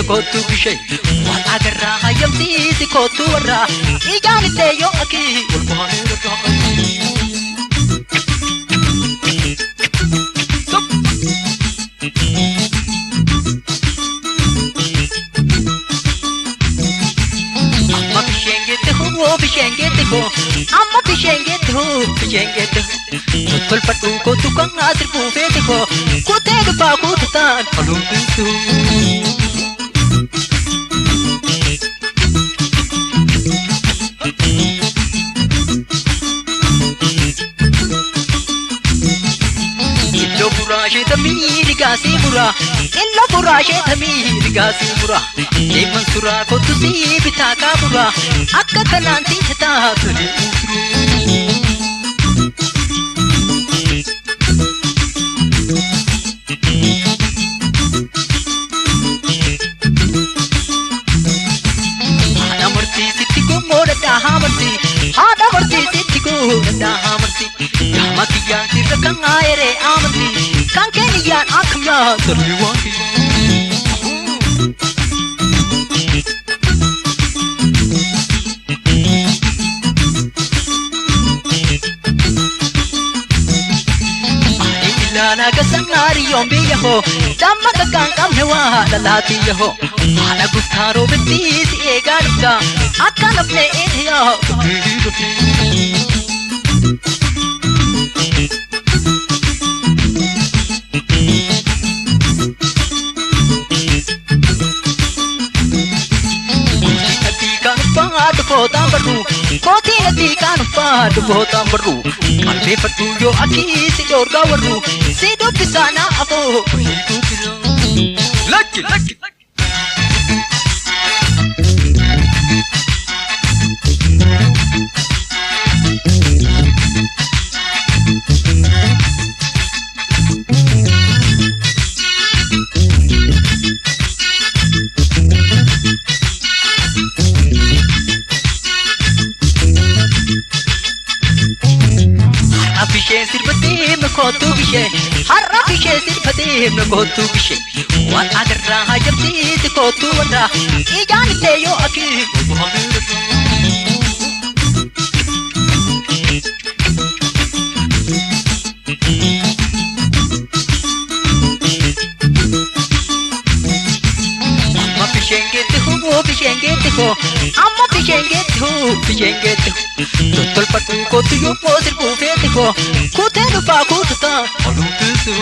Kotu bishay wan agarra hayamsi si kotu warra ijani te yo aki ulmane rata amma bishenge te ho amma bishenge te tul patu kotu kan asir pu fe te ho kote ba ko tan alum tu illa burashe thamiri gasi mura eman sura ko tusi bitaka mura akka kananti thata tuli ana murti sitti ko moda hamarti ana murti sitti ko da hamarti yamakiya sirkan aere amanti kankeniyan akhya tarliwaki ana kasangari yombi yaho damma kan kamnewa lalati yaho ana gustaro bitis egarka akan apne edya Potam baru, koti nati kan padu potam baru. Malve patu yo aki si dorga baru, si do pisana apo hidu pisa. Lucky. Kotu bishay, harra bishay sirpate me kotu bishay. Wan agarra hayamsi si kotu wanda, ijani te yo aki. Amma bishenge te ho, amma bishenge te ho. Tul patu kotu yo posir ko fe te ho. Kote no pa kota alum tu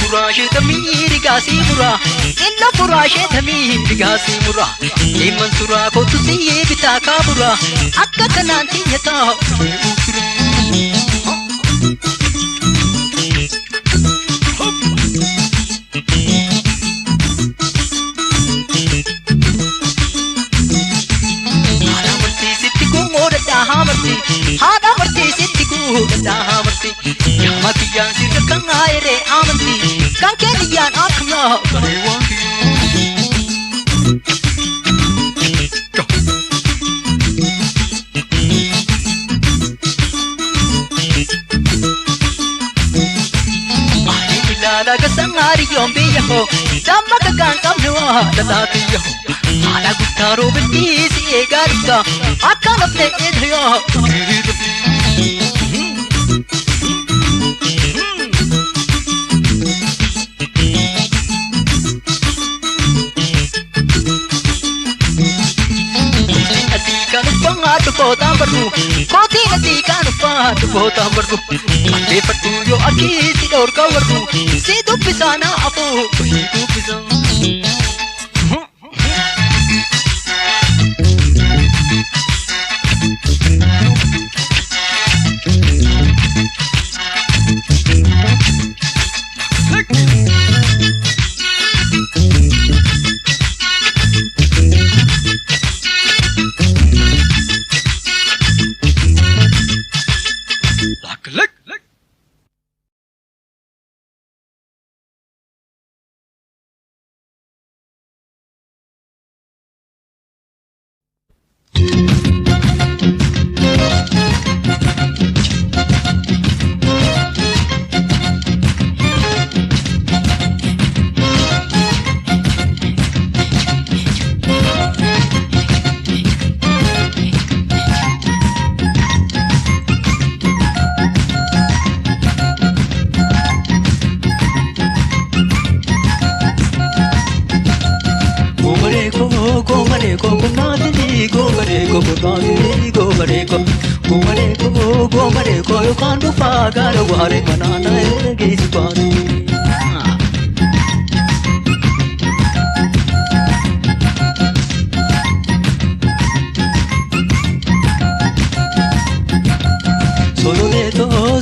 Furashe thamiri gasi mura illa furashe thamiri gasi mura eman sura ko tusi bitaka mura akka kananti yata hada marti sitti ku da marti yamakiyan sirkan aire amanti kankeniyan akhna tarewanki Nada kasangari yombi yaho damma kan kamnewa lalati yaho ana gustaro bitis egarka akan apne edya Potam baru, koti nati kan padu potam baru. Malve patu yo aki si dorga baru, si do pisana apo hidu pisana. Gomareko, gomareko, gomareko, gomareko, yo can't pagar a ware banana gezi body.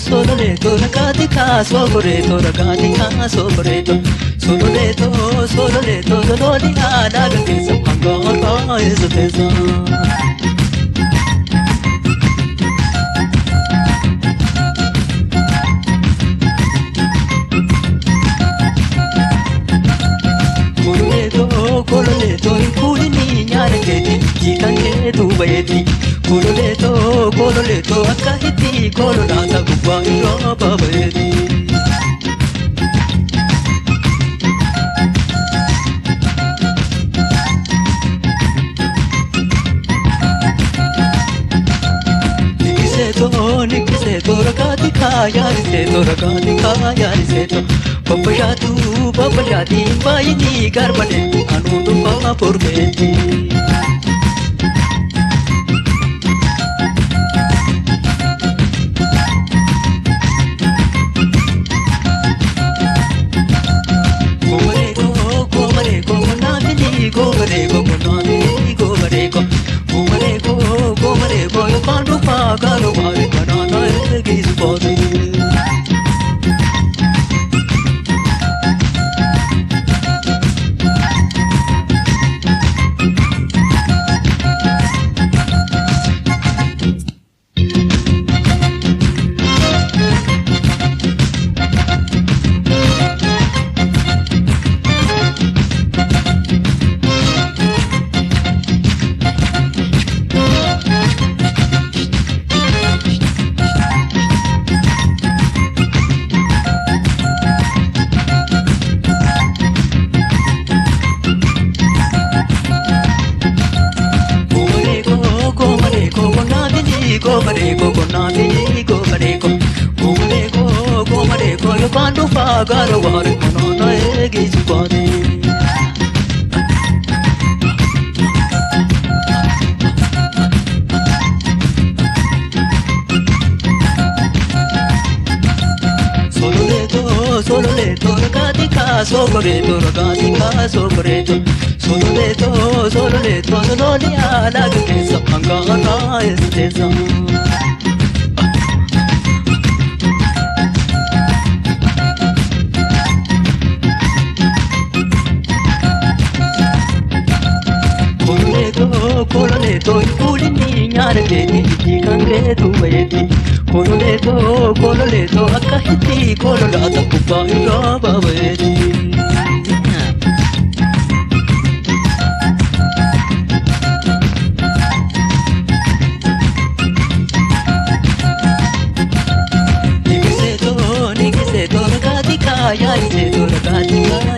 Sololeto, ragatica, soboreto, ragatica, soboreto, sololeto, sololeto, sololina, nagatesa, angora, esotesa. Cololeto, in culini, gnarecheti, gigante, tu vedi. Cololeto, accahiti, colorata, guai, roba, vedi. Nikiseto, ragatica, yariseto. Papayati, baini, carbone, anudu, porveti. Gomareko, yo can't pagar a ware banana gezi body. Gomareko, yo can't pagar a ware banana gezi body. Sololeto, ragatica, soboreto, sololeto, sololia, nagatesa, angora, esotesa. Cololeto, in culini, gnarecheti, gigante, tu vedi. Cololeto, accahiti, colorata, guai, roba, vedi. Nikiseto, ragatica,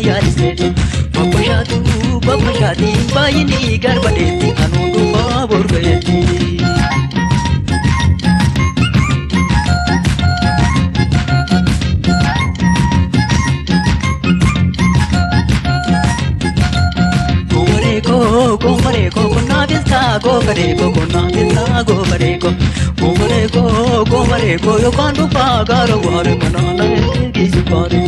yariseto. Papayati, baini, carboneti, anudu, porveti. Gomareko, gomareko, yo can't pagar a ware banana gezi body.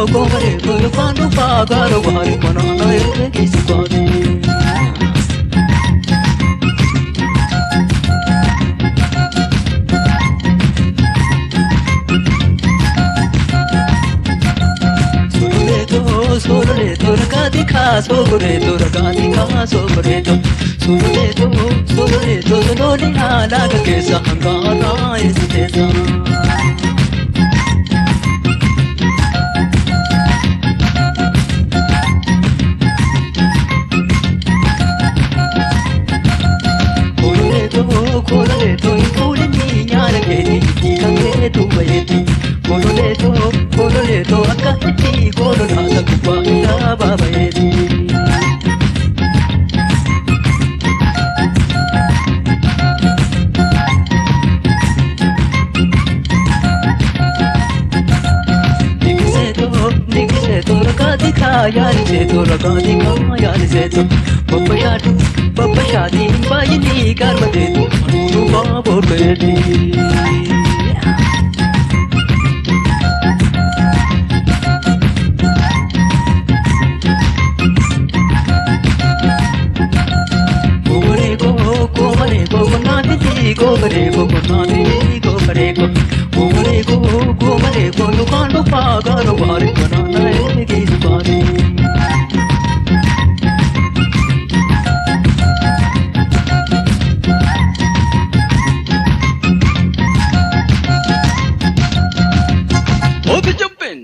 Gomareko, yo can't pagar a ware banana gezi body. Sololeto, ragatica, soboreto, Goli hala kesa hangara istesa. Koleto ikuli nyana keti kange tu bayeti koleto akati kolona sakwa ila babayeti Nigiseto rakati khayali seto Papa shadi bayini karmate tu babo kedi Gomare ko dukaan pa garo bare banana hai ki zubani Obi jumping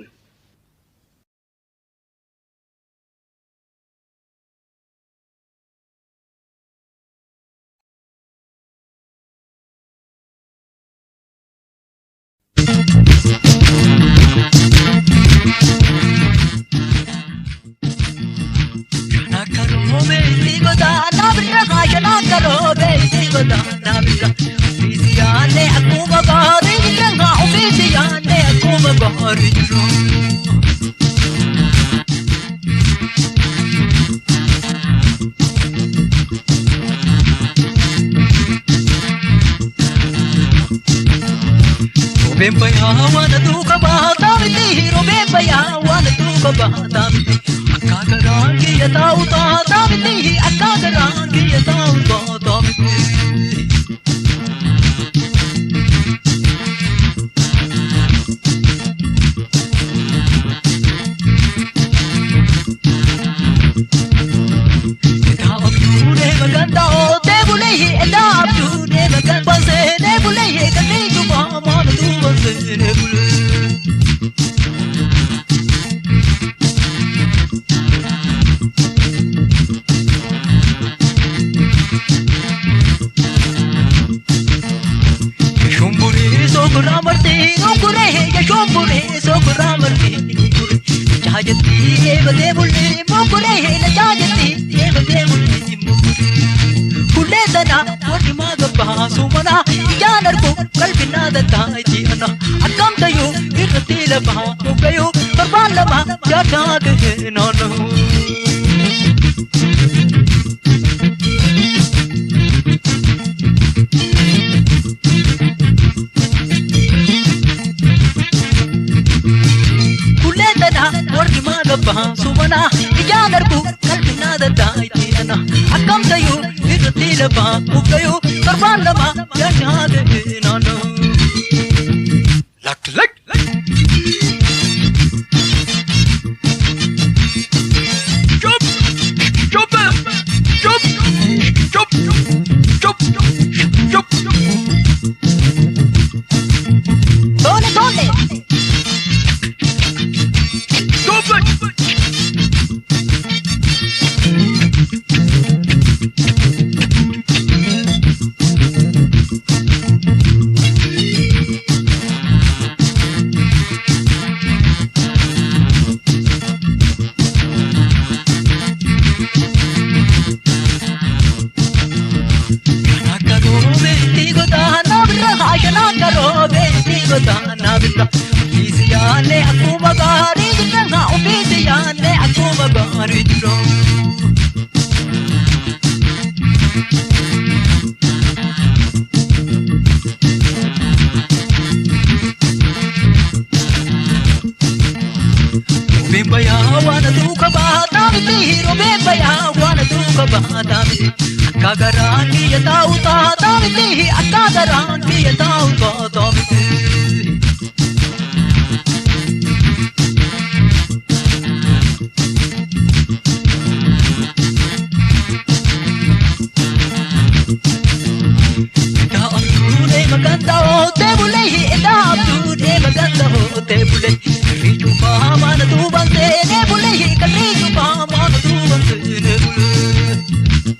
Bembaya wana tu kabata miti Bembaya wana tu kabata miti Akagaran kiya tau tata miti Akagaran kiya tau tata miti Eda abdune maganda o te bulehi Eda abdune maganda Panse ne bulehi Kani tu mama tu panse ne bulehi Ramarti nukure ya shombure sok ramarti nukure jajati evade bulle mukure na jajati evade bulle mukure kulle dana wadi maga bahasumana janar ko kalbina da taji ana akam tayo irtila bah ugayo barbala ma jata ge nanu Sumana ijanar ku kalbina da taiti ana akam tayu irtila ba ugayo karbala ma jahade nanu lak chop chop chop chop chop chop dole Isiane aku magari dina obisiane aku magari dro Bembaya wana tu kabata miti Bembaya wana tu kabata miti Akagaran kiya tau tata miti Akagaran kiya tau tata miti nebule richu pa mana tu bande nebule richu pa mana tu bande nebule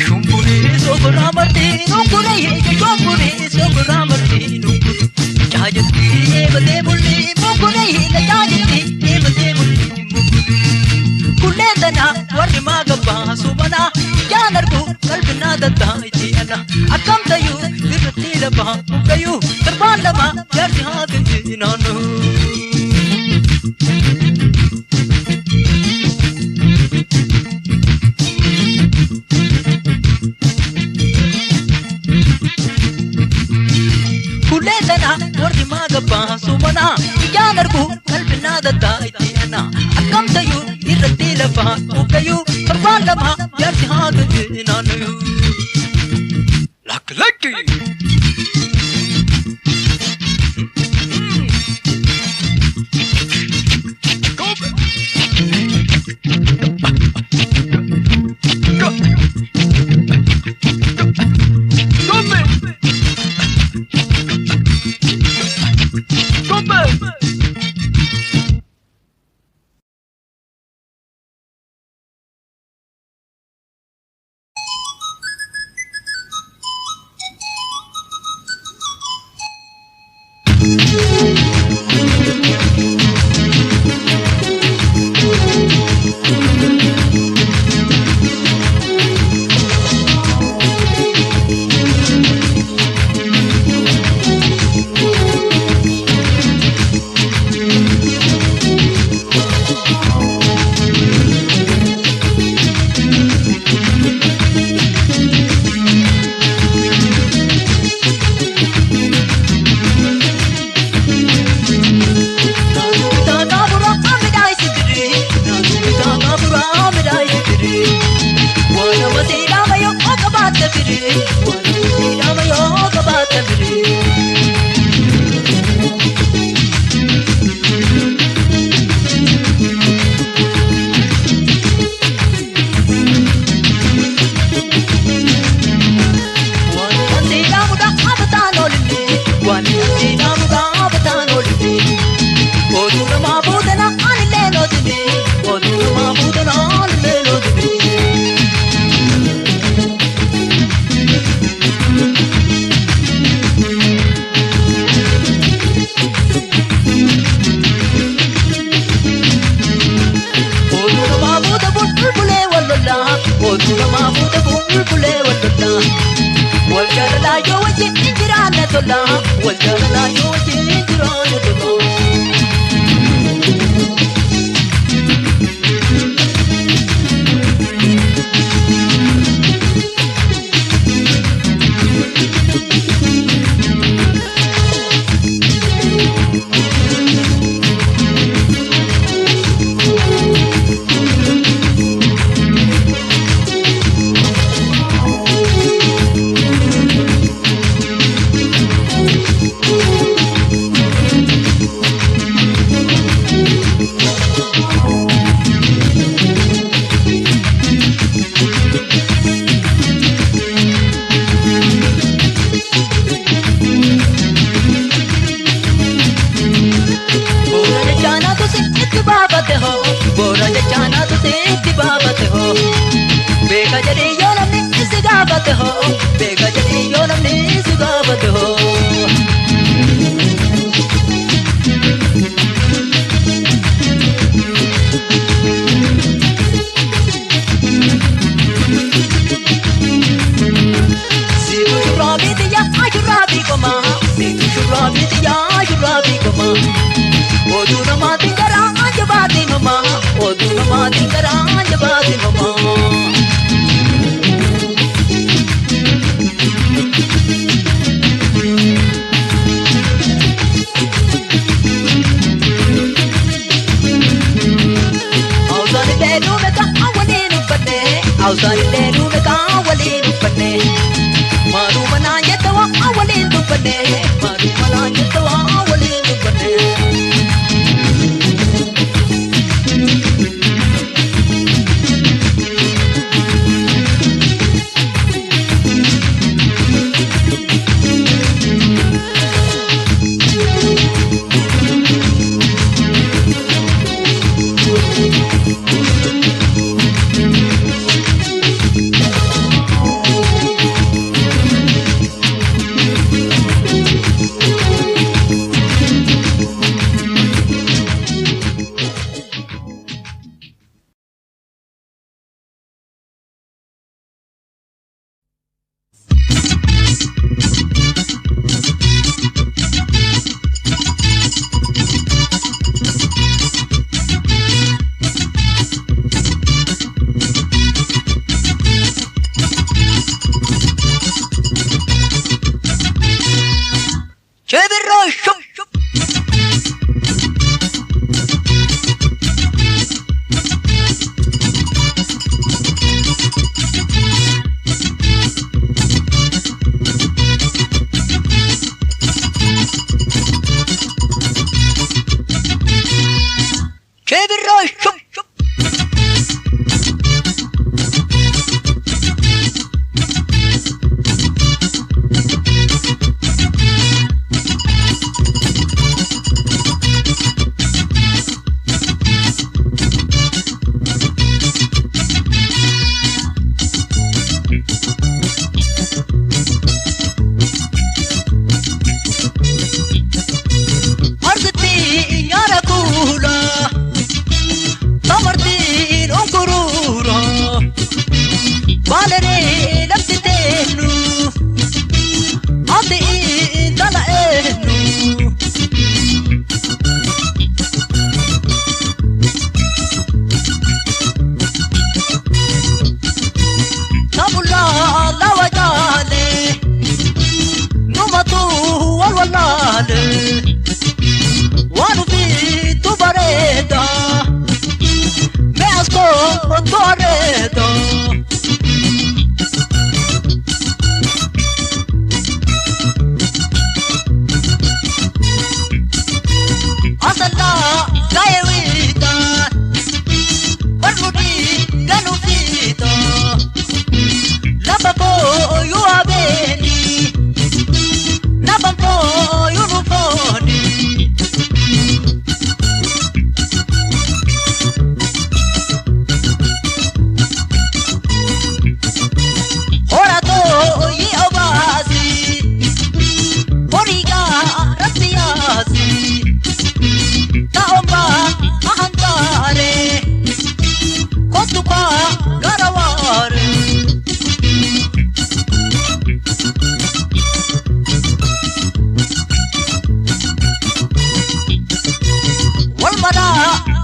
shumbule sokra martino kule shumbule sokra martino jajati ebde bulli mukule la jajati ebde bulli kule dana warri magaba subana janarku kalbina datta jiyana akam tayu dirtila ba kayu tarbanda ma yarti hadin jinanu kuledana wardi magaba sumana janarku kalbina datta jiyana akam tayu dirtila ba kayu tarbanda ma yarti hadin jinanu lucky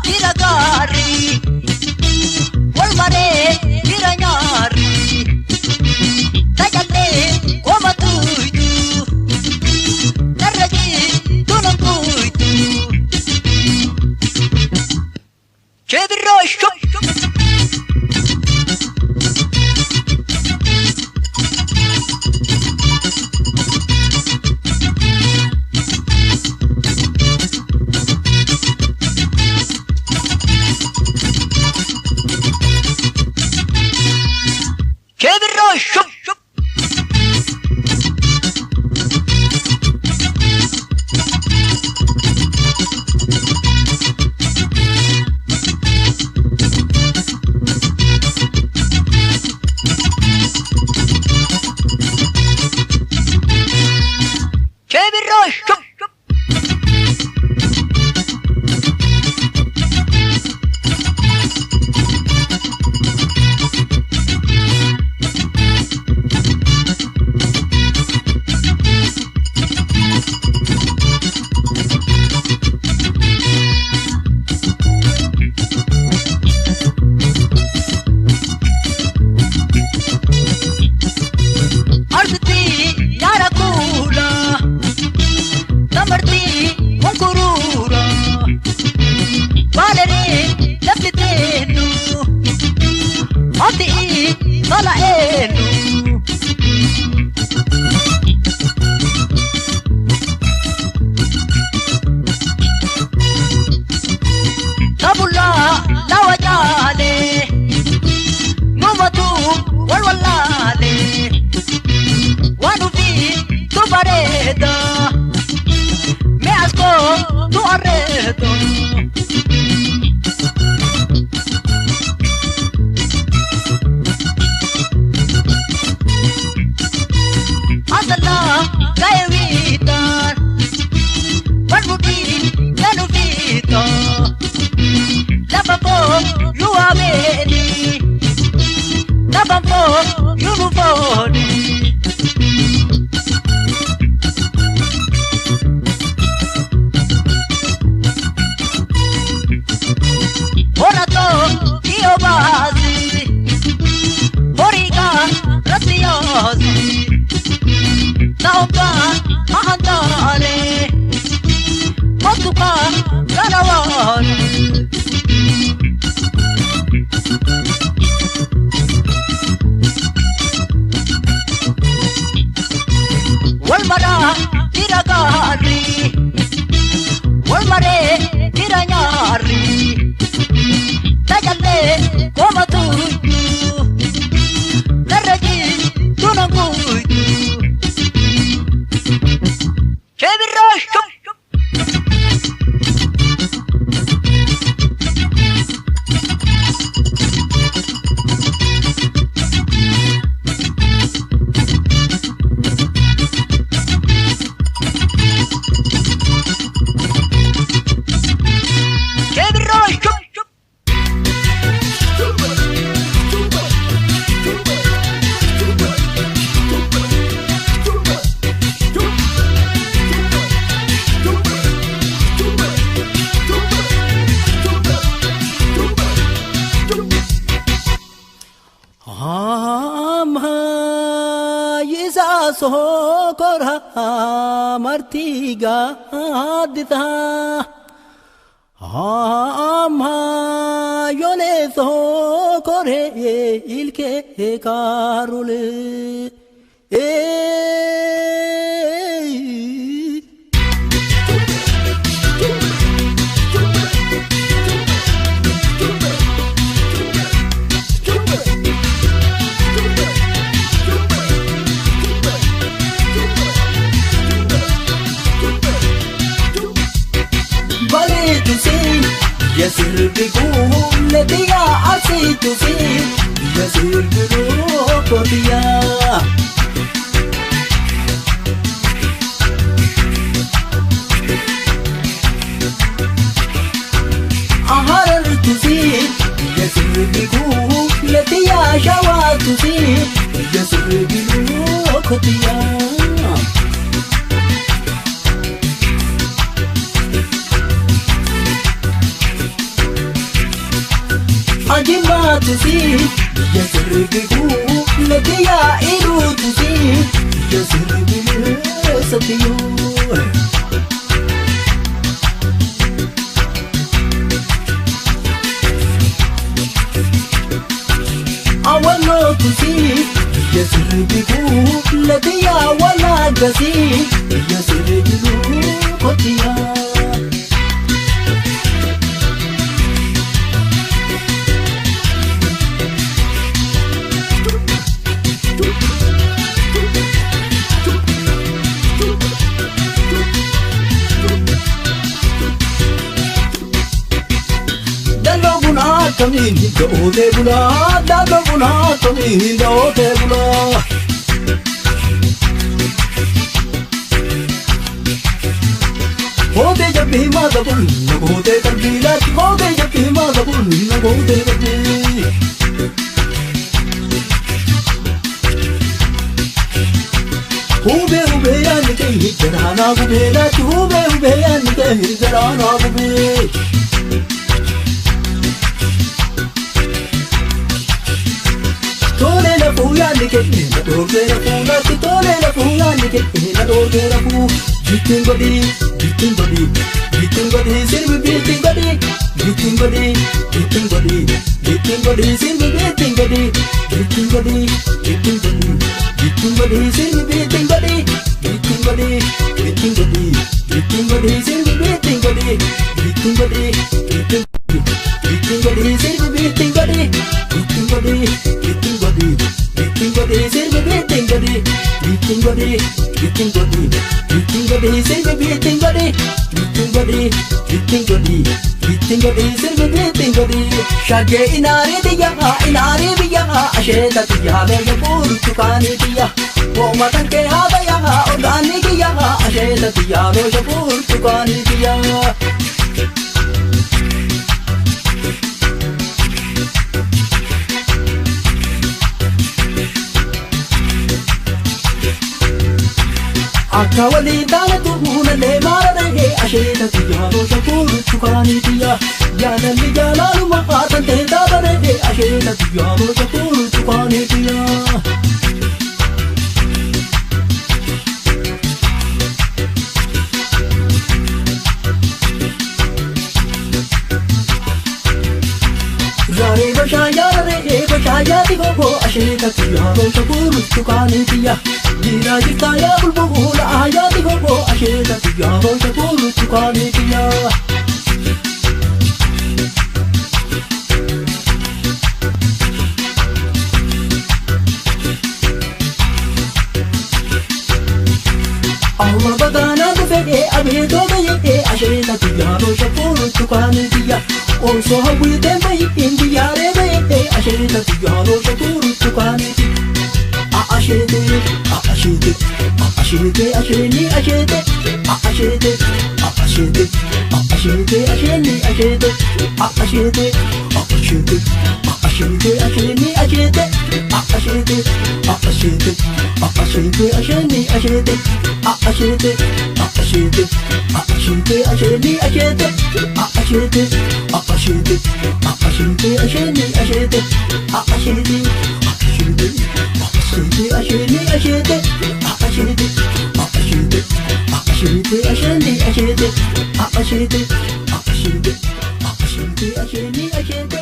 diragari walmare diranyari tajale komatuitu daragi tunanguitu chebiro shop sokora martiga dita ama yone sokore ilke karule يسر بقول لديا عصيت فيه يسر بروح ديا أهرت فيه يسر بقول لديا شوات فيه يسر بروح ديا jimmaatusi biyya sirbigu lati yaa'iruutusi biyya sirbigu sabiyyoo. awalootusi biyya sirbigu lati yaawalaagasi biyya sirbigu kotiyaa. Kamini dote bula, dado bula, kamini dote bula. Hote jab bhi mata bul, na hote kabila. Hote jab bhi mata bul, na hote kabila. Hube hube yan ke jarana gubela, hube hube yan ke jarana gubela. Tole la fuya nike na doge la fuya tole la fuya nike na doge la fu beating body sirbi beating body sirbi beating body sirbi beating body sirbi beating Shage inari biya asheta tiya le pur tukani tiya wo matan ke haba ya organic ya asheta tiya le pur tukani tiya. Akawali dana tuhuna le marane asheta tiya le pur tukani tiya. Jana li jana luma atan te dabane asheta tiya le pur tukani tiya. Rare bashaya di go asheta tiya le pur tukani tiya. Jira jita ya bulbul aya di go asheta tiya le pur tukani tiya. Auma bagana dufege abhi to gaye asheta tiya le pur tukani tiya. Also hawi temba India re gaye asheta tiya le pur tukani tiya. Ashete asheni ashete ashete asheni ashete ashete asheni ashete asheni ashete asheni ashete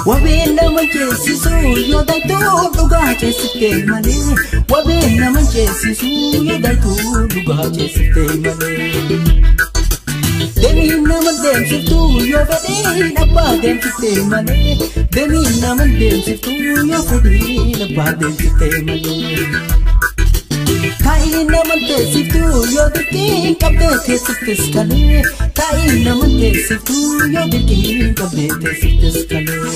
Wabena manchesisu yo daitu duga chesite mane. Wabena manchesisu yo daitu duga chesite mane. Deni naman dem situ yo bade napa dem site mane. Demi naman deemsiftu yoo fedhii abbaa deemsiftee malee. Taa'ii naman teessiftu yoo dirqiin qabdee teessiftes kalee. Taa'ii naman teessiftu yoo dirqiin qabdee teessiftes kalee.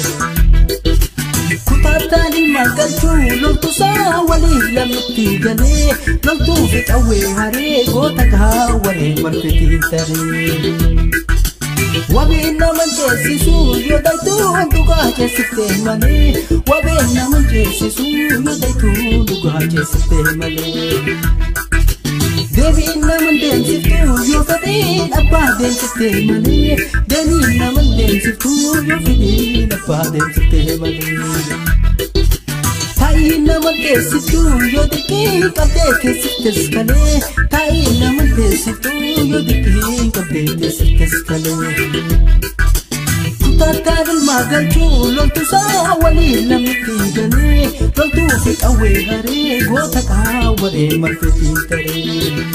Kutaataan ilmaan galchuu loltuusaa waliif lamatti galee. Loltuu fi qawwee haree goota gaawwaree marfetiin taree. Wabeen naman jeesisu yoo daytuu dhugaa jeesiftee malee. Wabeen naman jeesisu yoo daytuu dhugaa jeesiftee malee. Deebiin naman deemsiftu yoo fedhiin abbaa deemsiftee malee. Deebiin naman deemsiftu yoo fedhiin abbaa deemsiftee malee. Taa'ii naman teessiftu yoo dirqiin qabdee teessiftes kalee. Taa'ii naman teessiftu yoo dirqiin qabdee teessiftes kalee. Kutaataan ilmaa galchuu loltuusaa waliin lamatti galee. Loltuu fi qawwee haree goota gaawwaree marfetiin taree.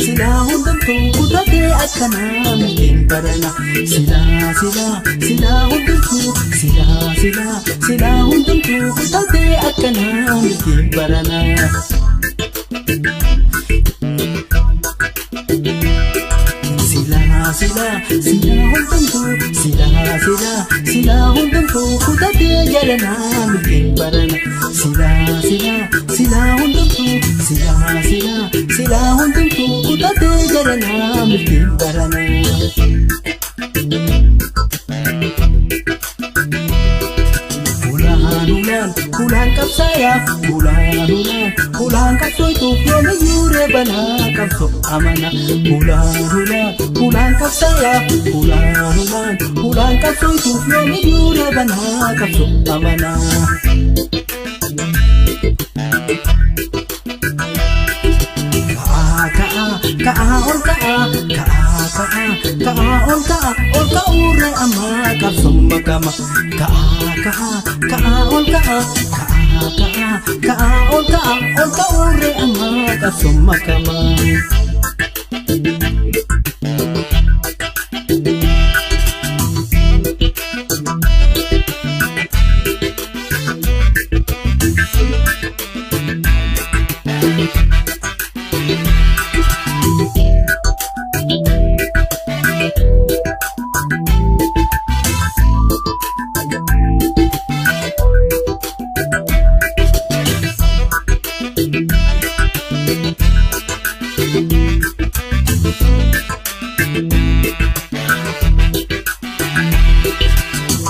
Sila hundumtuu kutatee akkanaa mitiin barana. Sila hundumtuu kutatee akkanaa mitiin barana. Sila hundumtuu kutatee jalanaa mitiin barana. Sila hundumtuu kutatee jalanaa mitiin barana. Kulaan qabsaaya, kulaan qabsooytuuf yoomiyyuu reebanaa qabsoo amana. Kulaan qabsaaya, kulaan qabsooytuuf yoomiyyuu reebanaa qabsoo amana. Ol ka'uurre amma qabsoon makama. Ol ka'uurre amma qabsoon makama.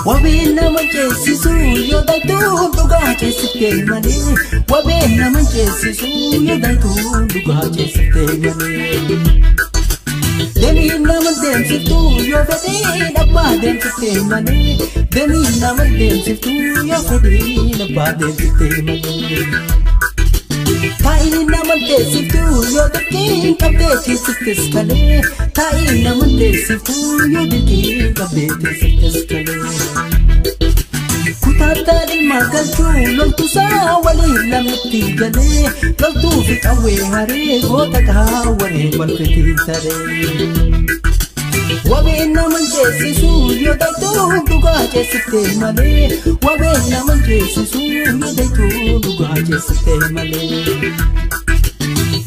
Wabeen naman jeesisu yoo daytuu dhugaa jeesiftee malee. Wabeen naman jeesisu yoo daytuu dhugaa jeesiftee malee. Deemiin naman deemsiftu yoo fedhiin abbaa deemsiftee malee. Deemiin naman deemsiftu yoo fedhiin abbaa deemsiftee malee. Taa'ii naman teessiftu yoo dirqiin qabdee teessiftes kalee. Taa'ii naman teessiftu yoo dirqiin qabdee teessiftes kalee. Kutaataan ilmaa galchuu loltuusaa waliin lamatti galee. Loltuu fi qawwee haree goota gaawwaree marfetiin taree. Wabeen naman jeesisu yoo daytuu dhugaa jeesiftee malee. Wabeen naman jeesisu yoo daytuu dhugaa jeesiftee malee.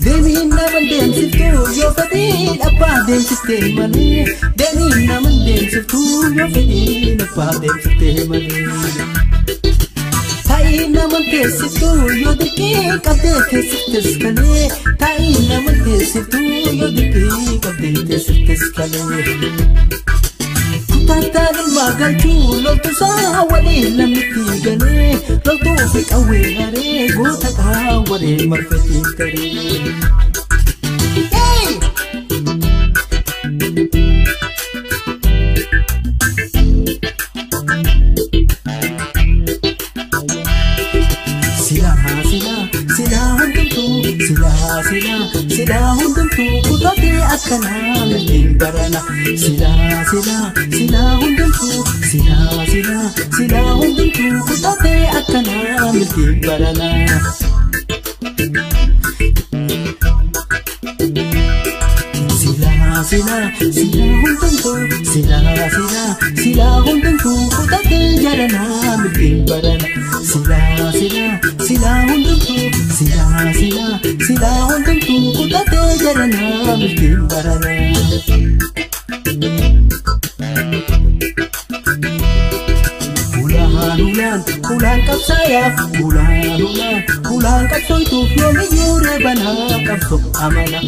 Deemiin naman deemsiftu yoo fedhiin abbaa deemsiftee malee. Deemiin naman deemsiftu yoo fedhiin abbaa deemsiftee malee. Taa'ii naman teessiftu yoo dirqiin qabdee teessiftes kalee. Taa'ii naman teessiftu yoo dirqiin qabdee teessiftes kalee. Kutaataan ilmaa galchuu loltuusaa waliin lamatti galee. Loltuu fi qawwee haree goota gaawwaree marfetiin taree. Sila hundumtuu kutatee akkanaa mitiin barana. Sila hundumtuu sila hundumtuu kutatee akkanaa milkiin baranaa. Sila hundumtuu kutatee jaranaa milkiin baranaa. Sila hundumtuu kutatee jaranaa milkiin baranaa. Ulan kapsaya, ulan kapsoituuf yoomiyyuu reebanaa qabso amana.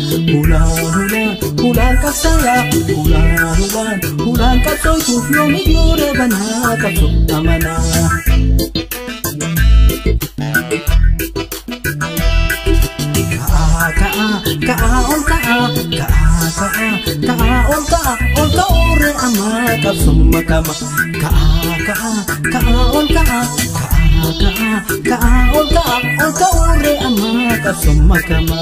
Ulan kapsaya, ulan kapsoituuf yoomiyyuu reebanaa qabso amana. Ol kaore ama qabso makama. Ol kaore ama qabso makama.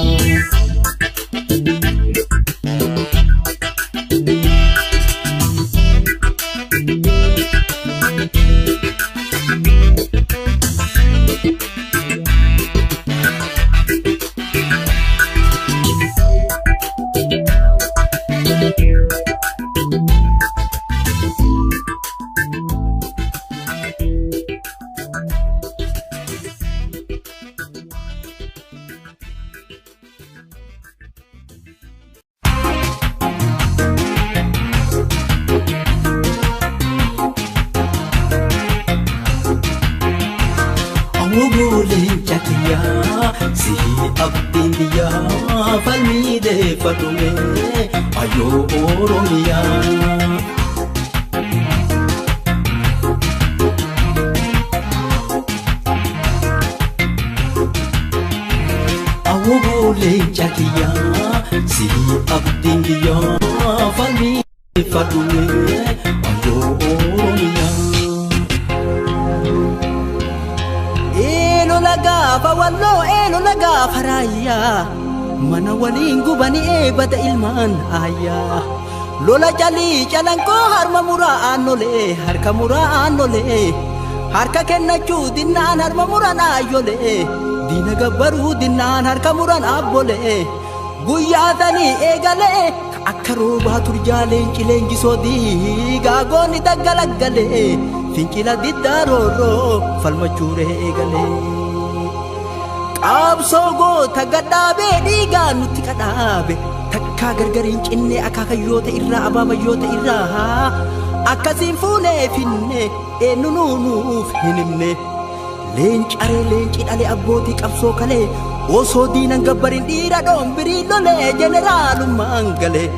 Wogole chakiya si abdindiya falmide fatume ayo oromiya. Wogole chakiya si abdindiya falmide fatume ayo oromiya. Elo laga faraya mana waliin gubani bada ilmaan ayya. Lola jali jalanko harma muraan nole harka muraan nole harka kennachuu dinnaan harma muraan ayyole diina gabbaruu dinnaan harka muraan abbole guyyaa tanii eegale akka roobaa turjaaleen cileenjisoo diigaa goonni daggalaggale fincila diddarooroo falmachuure eegale. Qabsoo goota gadhaabee dhiigaa nutti kadhaabe takkaa gargariin cinnee akaakayyoota irraa abaabayyoota irraa akkasiin fuunee finne eenyunuuf hin himne. Leencaree leenci dhalee abbootii qabsoo kalee osoo diinan gabbarin dhiira dhoombirii lolee jeneraalummaan galee.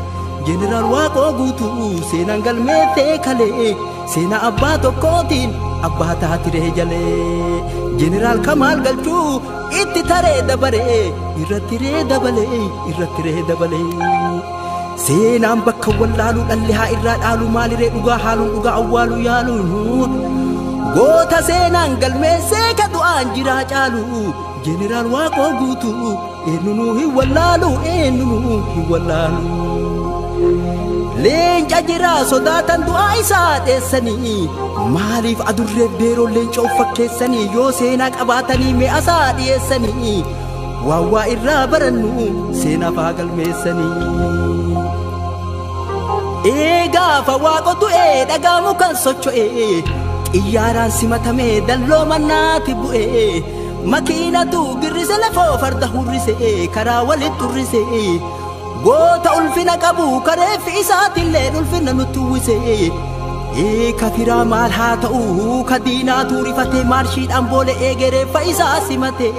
Jeneraal Waaqoo guutuu seenaan galmeeffee kalee seenaa abbaa tokkootiin abbaa taatiree jalee. Jeneraal Kamaal Galchuu itti taree dabaree irratti ree dabalee. Seenaan bakka wallaaluu dhalli haa irraa dhaaluu maaliree dhugaa haaluun dhugaa awwaaluu yaaluun goota seenaan galmeessee ka du'aan jiraa caalu. Jeneraal Waaqoo guutuu eenyunuu hin wallaalu. Leenca jiraa sodaatan du'aa isaa dheessanii maaliif adurreef beeroon leenca of fakkeessanii yoo seenaa qabaatanii me'asaa dhiyeessanii waawwaa irraa barannu seenaaf haa galmeessanii. Gaafa Waaqotu dhagaamu kan socho'e xiyyaaraan simatamee dalloo mannaatti bu'e makiinatu girrise lafoo farda hurrise karaa walitti turrise. Goota ulfina qabu kareeffi isaatillee ulfina nutti uwwise. Kafiraa maal haa ta'u ka diinaatu rifate maarshiidhaan boole eegereeffa isaa simate.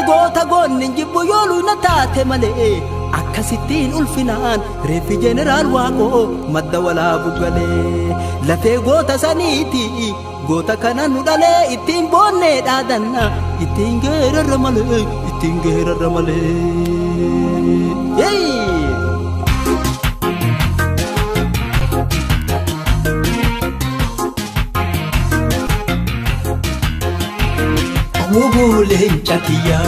Goota goonni jibbu yooluu na taate malee akkasittiin ulfinaan reeffi jeneraal Waaqoo madda walaabu galee. Lafee goota saniiti goota kana nu dhalee ittiin boonnee dhaadanna ittiin geerarra malee. Wogole chakiya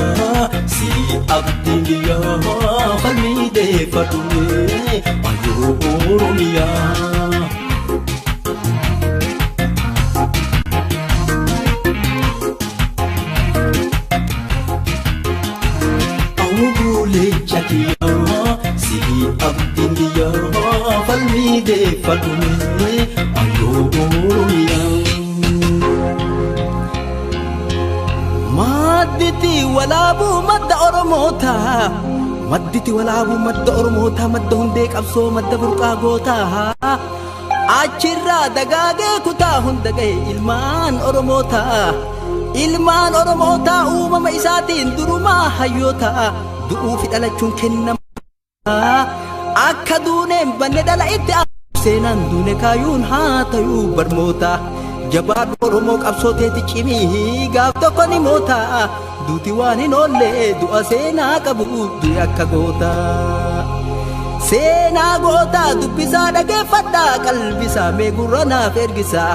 si abdindiya falmide fatume ayo oromiya. fadhume ayyoo Oromiyaa. Madditi walaabuu madda Oromoota madditi walaabuu madda Oromoota madda hundee qabsoo madda burqaa goota achirraa dagaagee kutaa hunda gahe ilmaan Oromoota uumama isaatiin durumaa hayyoota du'uu fi dhalachuun kennama akka duuneen banne dhala itti seenaan duune kaayuun haa ta'uu barmoota jabaan Oromoo qabsooteeti cimii gaaf tokko ni moota duuti waan hin oolle du'a seenaa qabu du'i akka goota seenaa goota dubbisaa dhageeffadhaa qalbisaa mee gurra naaf ergisaa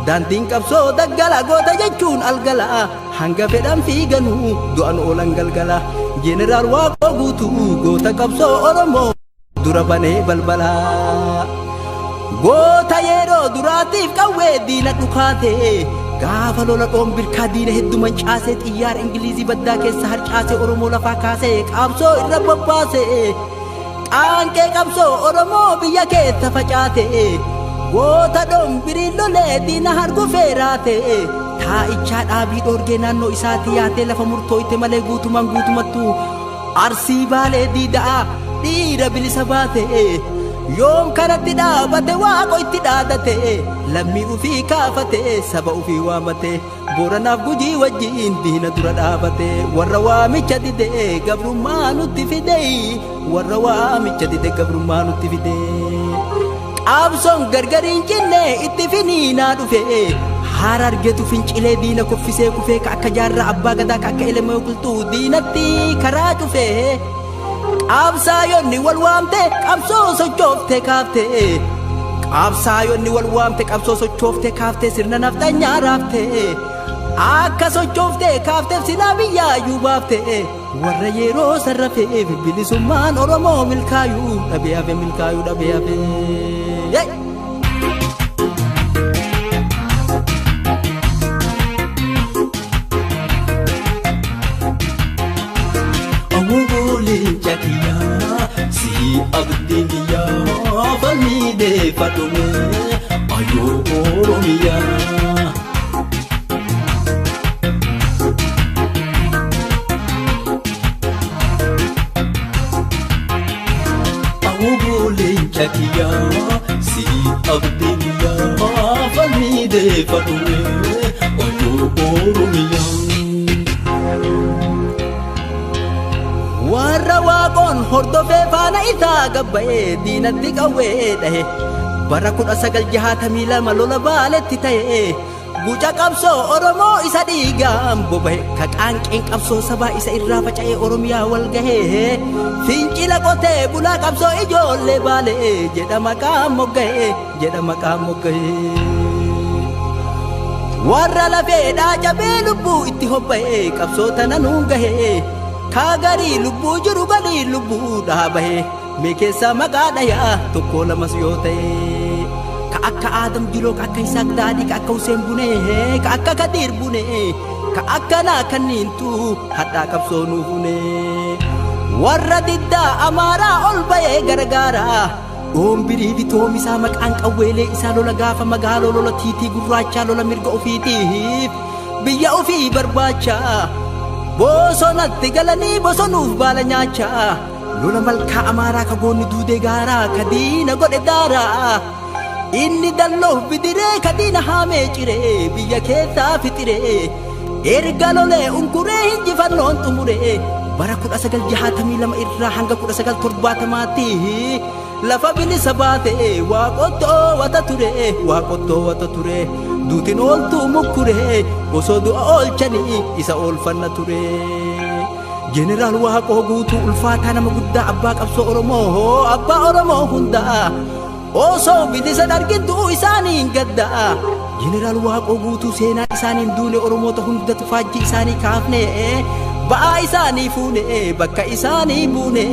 daandiin qabsoo daggala goota jechuun algala hanga fedhan fiiganuu du'an oolan galgala jeneraal Waaqoo guutuu goota qabsoo Oromoo dura banee balbala goota yeroo duraatiif qawwee diina dhukaate gaafa lola dhombirkaa diina hedduu mancaasee xiyyaara Ingilizii baddaa keessa harcaasee Oromoo lafaa kaasee qabsoo irra bobbaase qaanqee qabsoo Oromoo biyya keessa facaate goota dhombirii lolee diina hargu feeraate taa'ichaa dhaabii dhoorgee naannoo isaatti yaatee lafa murtooyte malee guutumattu Arsii Baalee diidaa dhiira bilisa baate yoom kanatti dhaabate Waaqo itti dhaadate lammii ufii kaafate saba ufii waamate Booranaaf Gujii wajjiin diina dura dhaabate warra waamicha dide gabrummaa nutti fide warra waamicha dide gabrummaa nutti fide qabsoon gargariin cinne itti finiinaa dhufe haara argetu fincilee diina koffisee kufee ka akka jaarraa abbaa gadaa ka akka elemoo qulxuu diinatti karaa cufe qabsaayonni wal waamte qabsoo sochoofte kaafte qabsaayonni wal waamte qabsoo sochoofte kaafte sirna naftanyaa raafte akka sochoofte kaafteef silaa biyyaayyuu baafte warra yeroo sarrafeef bilisummaan Oromoo milkaayuu dhabee hafe milkaayuu dhabee hafe. Si abdiya falmide fadhume ayyoo Oromiyaa. Awubuleen chakiya si abdiya falmide fadhume ayyoo Oromiyaa. warra Waaqoon hordofee faana isaa gabba'ee diinatti qawwee dhahe bara 1962 lola Baaleetti ta'e guca qabsoo Oromoo isa dhiigaan boba'e ka qaanqeen qabsoo sabaa isa irraa faca'ee Oromiyaa wal gahee fincila qotee bulaa qabsoo ijoollee Baalee jedha maqaan mogga'e warra lafeedhaa cabee lubbuu itti hobba'e qabsoo tana nuun gahee kaagarii lubbuu jiru galii lubbuu dhaabahe mee keessaa maqaa dhayaa tokko lamas yoo ta'e ka akka Aadam Jiloo ka akka Isaaq Daadhii ka akka Huseen Bunee ka akka Kadiir Bunee ka akka naa kanniintu hadhaa qabsoo nuuf bunee warra diddaa Amaaraa ol ba'ee gargaaraa Dhombirii bitoomisaa maqaan qawweelee isaa lola gaafa magaaloo lola tiitii gurraachaa lola mirga ofiitiif biyya ofii barbaachaa bosonatti galanii bosonuuf baala nyaachaa lola malkaa Amaaraa ka goonni duudee gaaraa ka diina godhe daaraa inni dalloof bidiree ka diina haamee ciree biyya keessaa fixiree erga lolee unkuree hinjifannoon xumuree bara 1962 irraa hanga 1970tti lafa bilisa baate Waaqottoo wata ture duutiin ooltuu mukkure osoo du'a oolchanii isa oolfanna ture jeneraal Waaqoo guutuu ulfaataa nama guddaa abbaa qabsoo Oromoo hundaa osoo bilisa argitu isaaniin gaddaa jeneraal Waaqoo guutuu seenaa isaaniin duune Oromoota hundatu faajjii isaanii kaafne ba'aa isaanii fuune bakka isaanii buune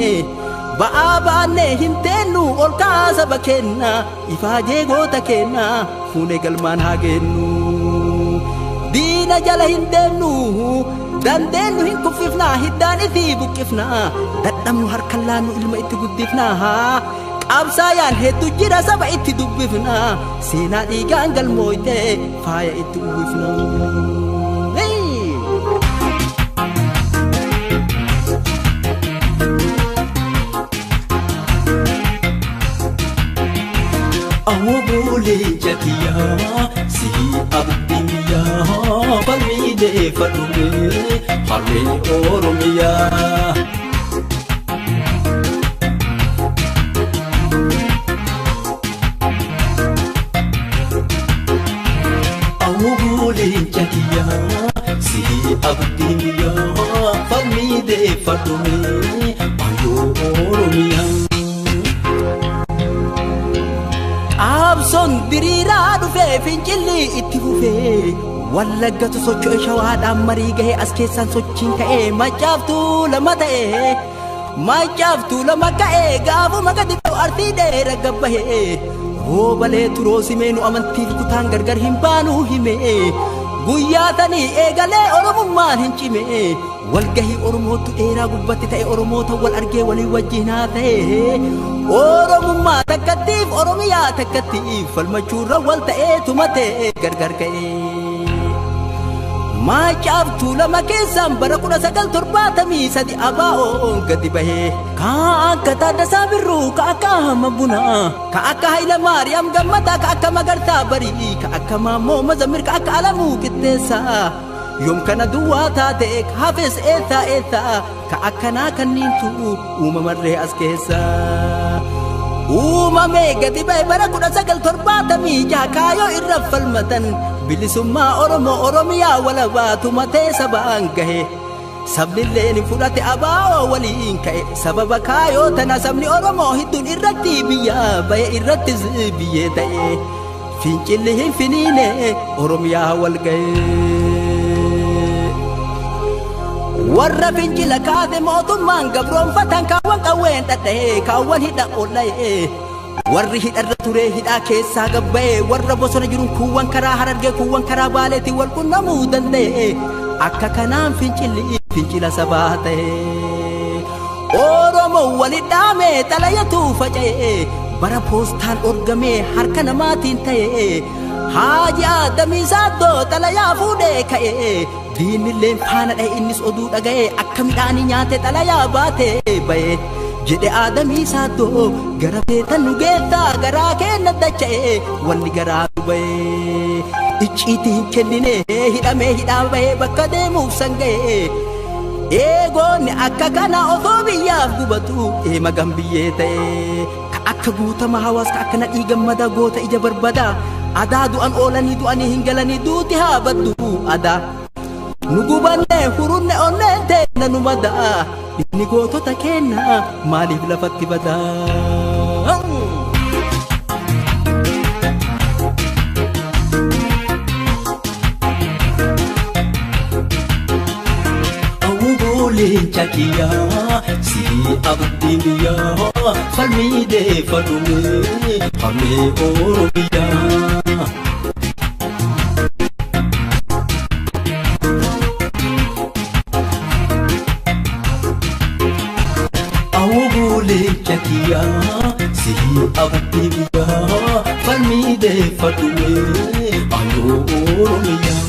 ba'aa baannee hinteennu ol kaasa bakeenna ifaajee goota keenna fuune galmaan haa geennu diina jala hin deemnu dandeenyu hin kuffifna hiddaan itti buqqifna dadhabnu harkaan laannu ilma itti guddifna qabsaayaan hedduu jira saba itti dubbifna seenaa dhiigaan galmooyte faaya itti uwwifna. Awwaboolee jatiyaa si abdiyaa falmiidee fadhumee harmee Oromiyaa. Awwaboolee jatiyaa si abdiyaa falmiidee fadhumee harmee Oromiyaa. Abson diriiraa dhufee fincilli itti fufee wallaggatu socho'e shawaadhaan marii gahee as keessaan sochiin ka'ee macaaftuu lama ta'ee macaaftuu lama ka'ee gaafuma gadi ba'u artii dheera gabbahee roobalee turoosimee nu amantiif kutaan gargar hin baanuu himee guyyaa tanii eegalee oromummaan hin cimee walgahii oromootu dheeraa gubbatti ta'e oromoota wal argee walii wajjinaa ta'e oromummaa takkattiif oromiyaa takkattiif falmachuurra wal ta'ee tumatee gargar ka'ee macaaftuu lama keessaan bara 1973 abaa'oon gadi bahee kaa akka Taaddasaa Birruu ka akka Ahmad Bunaa ka akka Hayila Maariyaam Gammadaa ka akka Magarsaa Barii ka akka Maammoo Mazammil ka akka Alamuu Qixxeessaa yoom kana duwwaa taate ka hafes eessaa ka akkanaa kanniintu uumamarree as keessaa. Uumamee gadi ba'e bara 1976 kaayoo irra falmatan bilisummaa Oromoo Oromiyaa walabaa tumatee sabaan gahe sabnillee ni fudhate abaa'oo waliin ka'e sababa kaayoo tana sabni Oromoo hedduun irratti biyyaa ba'e irrattis biyyee ta'e fincilli hin finiine Oromiyaa wal gahe. Warra fincila kaate mootummaan gabroonfatan kaawwan qawween dhadha'ee kaawwan hidha oola'ee warri hidharra turee hidhaa keessaa gabba'ee warra bosona jiruun kuuwwan karaa Harargee kuuwwan karaa Baaleetti wal qunnamuu danda'e akka kanaan fincila sabaa ta'e Oromoo walit dhaamee xalayatu faca'ee bara poostaan orgamee harka namaatiin ta'e Haaji Adamii Saaddoo xalayaa fuudhee ka'ee diinilleen faana dha'e innis oduu dhaga'ee akka midhaanii nyaate xalayaa baatee ba'e jedhe Adamii Saaddoo gara feetan nu geettaa garaa keenna dacha'e wanni garaa nu ba'e icciitii hin kennine hidhamee hidhaa ba'e bakka deemuuf sanga'e eegoonni akka kana osoo biyyaaf gubatu eemagan biyyee ta'e ka akka guutama hawaas ka akka nadhii gammada goota ija barbada adaa du'an oolanii du'anii hin galanii duuti haa baddu adaa nu gubanne hurunne onneen teenna nu madaa inni gootota keenna maaliif lafatti badaa. Awwaboolee jatiyaa si abdiyaa falmiidee fadhumee harmee Oromiyaa. Awwaboolee jatiyaa si abdiyaa falmiidee fadhumee harmee Oromiyaa.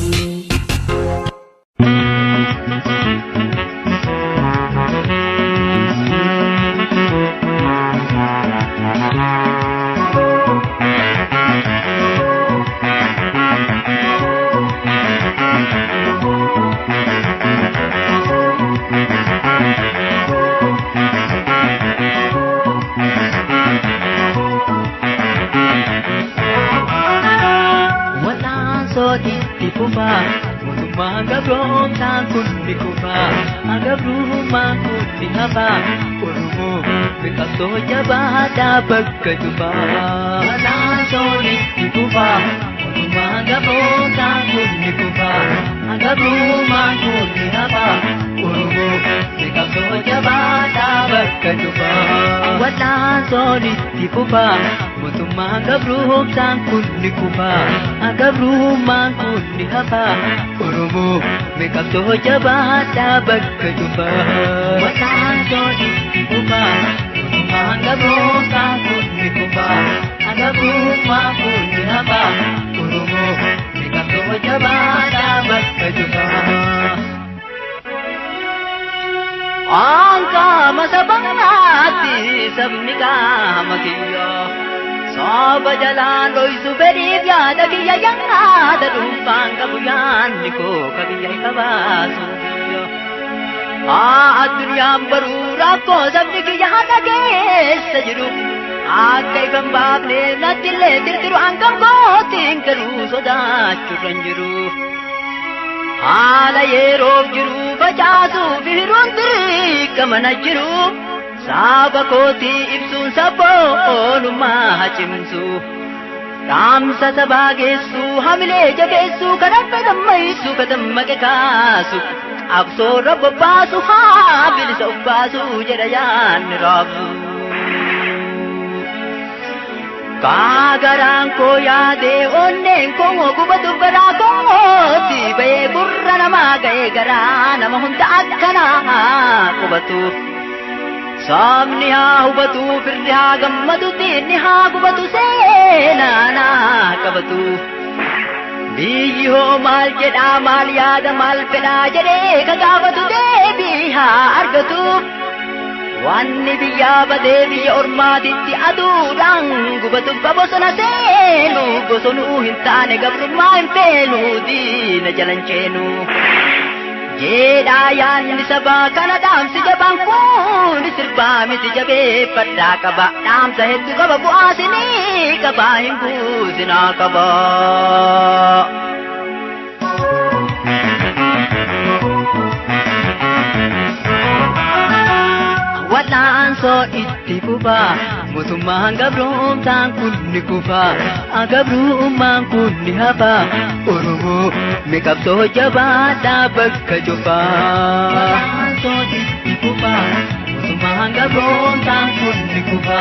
Mootummaa gabroomsaan kun ni kufa gabrummaa kun ni hafa Oromoo biqiltuu jabaadhaa bakka jufa naannoon ni kufa mootummaa gabroomsaan kun ni kufa gabrummaa kun ni hafa Oromoo biqiltuu jabaadhaa bakka jufa naannoon ni kufa mootummaa gabroomsaan kun ni kufa gabrummaa kun ni hafa Oromoo biqiltuu jabaadhaa bakka jufa naannoon ni kufa mootummaa gabroomsaan kun kufa agabuma kunni haba Oromo mikabdo jabada bakka jufa Anka masabangati sabnika makiyo Saba jalan roisu berib yada kiya yanga darumpan kabuyan niko kabiya kabasu दुनिया बरूरा को सबने की यहाँ लगे सजरू आगे बंबाब ने न दिले दिल दिल अंगम को तीन करू सदा चुरंजरू आला ये रोब जरू बचासु बिरुन दिरी कमनजरू साब को थी इब्सु सबो नुमा चिमसु राम सतभागेसु हमले जगेसु करप दम्मैसु कदम्म के कासु अब सो रब बासु हाँ बिल सो बासु जरयान राबु कागरां को यादे ओन्ने को गुबतु बरा को ती बे बुर्रा नमा गए गरा नम हुंदा अखना गुबतु सामनिया हुबतु फिर निहा गम्मतु तीन निहा गुबतु से नाना कबतु Biyo mal jeda mal yada mal peda jere kagavatu devi ha argatu Wanni biya badevi orma ditti adurang gubatu babosana senu gosonu hintane gabru main penu dina jalanchenu Jeda yan nisaba kanadam si jabang kun sirba miti jabe pada kaba nam sahetu kaba bu asini kaba hinggu zina kaba Walaan so itti fufa mutummaan gabroomsaan kunni kufa agabruummaan kunni hafa Oromoo miqabsoo jabaadhaa bakka jufa Walaan so itti fufa mutummaan gabroomsaan kunni kufa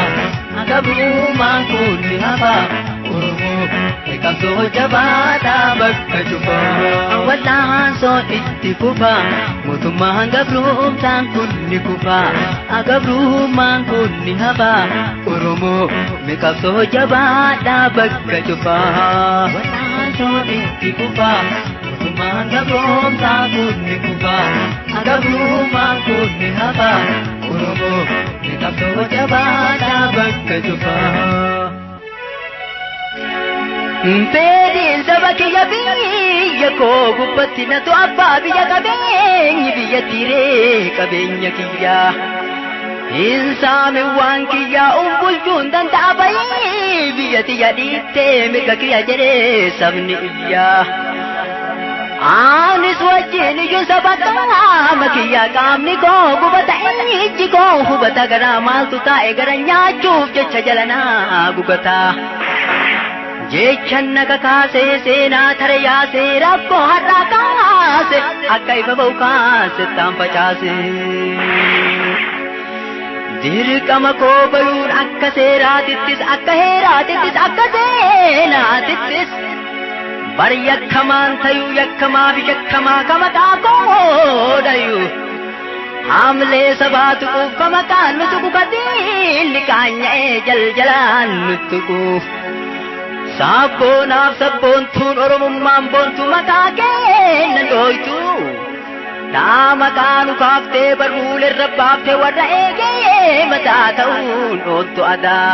agabruummaan kunni hafa Oromoo miqabsoo jabaadhaa bakka jufa Walaan so itti fufa mutummaan gabroomsaan kunni kufa agabruummaan kunni hafa Oromoo miqabsoo jabaadhaa bakka jufa Walaan so itti fufa mutummaan gabroomsaan kunni kufa agabruummaan kunni hafa Oromoo miqabsoo jabaadhaa bakka jufa Pedin sabaki ya biyya koo gubbatti na to abbaa biyya qabeenyi biyya tiree qabeenya kiyya Insaame waan kiyya bulchuun danda'a bayii biyya tiyya dhiittee mirga kiyya jedhee sabni iyya Anis wajjin iyyuu sabataa kiyya qaamni koo gubata ijji koo hubata garaa maaltu taa'e gara nyaachuuf jecha jalanaa gubata Jechan naga kaase seenaa tare yaase rakkoo har'aa kaase akka ifa ba'u kaase taanfacaase dirqama koo bayuun akka seeraatittis akka heeraatittis akka seenaatittis bari yakkamaan tayuu yakkamaa fi yakkamaa kamataa koodhayu hamlee sabaatu quuf kamakaan nutu kukatiilli kaanya'ee jaljalaan nutu quuf Sabbonaaf sabboontuun Oromummaan boontu mataa kennan dhooytu Nama kaanu kaaftee barruulerra baaftee warra eegee mataa ta'uun oottu adaa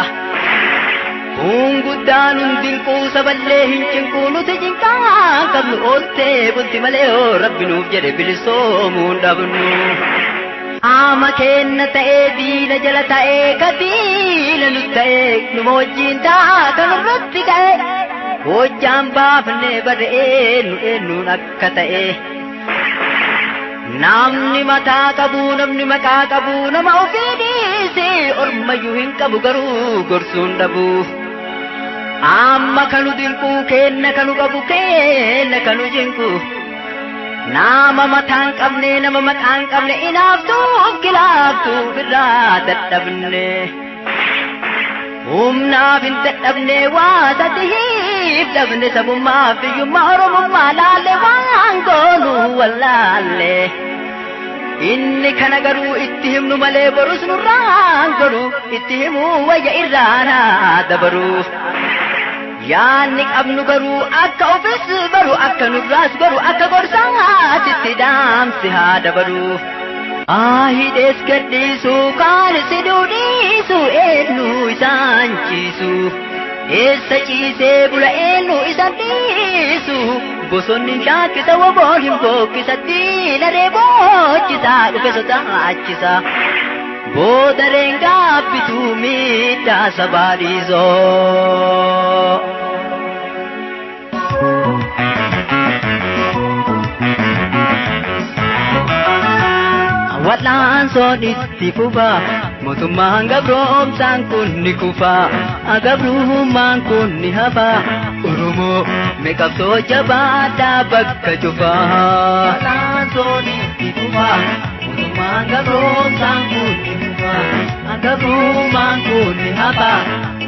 Kun guddaan hundinquu saballee hin cinquu nuti cinqaan qabnu oottee bulti malee oo rabbi nuuf jedhe bilisoomuun dhabnu Ama kenna ta'ee diina jala ta'ee ka diina nu ta'ee numa wajjin taata nurratti ka'e hojjaan baafnee barre'ee nu eenyuun akka ta'e Namni mataa qabu namni maqaa qabu nama ofii dhiisee ormayyuu hin qabu garuu gorsuun dhabu Amma kanu dinquu kenna kanu qabu kenna kanu jinquu Nama mataan qabne nama maqaan qabne inaaftuuf kilaaftuuf irraa dadhabne Humnaaf hin dadhabne waa sadihiif dhabne sabummaaf biyyummaa Oromummaa laalle waan goonu wallaalle inni kana garuu itti himnu malee borus nurraan godhu itti himuu wayya irraana dabaru yaanni qabnu garuu akka ofis baru akka nurraas baru akka gorsaatitti dhaamsi haa dabaru hidhees gadhiisu kaan si duudhiisu eenyu isaan ciisu eessa ciisee bula eenyu isaan dhiisu bosonni shaakkisa woboon hin bookkisatti naree boochisa dhufe sodaachisa boodareen gaabbituu miidhaa sabaadhiisoo. Wal'aansoon itti fufa mootummaan gabroomsaan kun ni kufa gabrummaan kun ni hafa Oromoo meeqabsoo jabaadhaa bakka cufa. Wal'aansoon itti fufa mootummaan gabroomsaan kun ni kufa gabrummaan kun ni hafa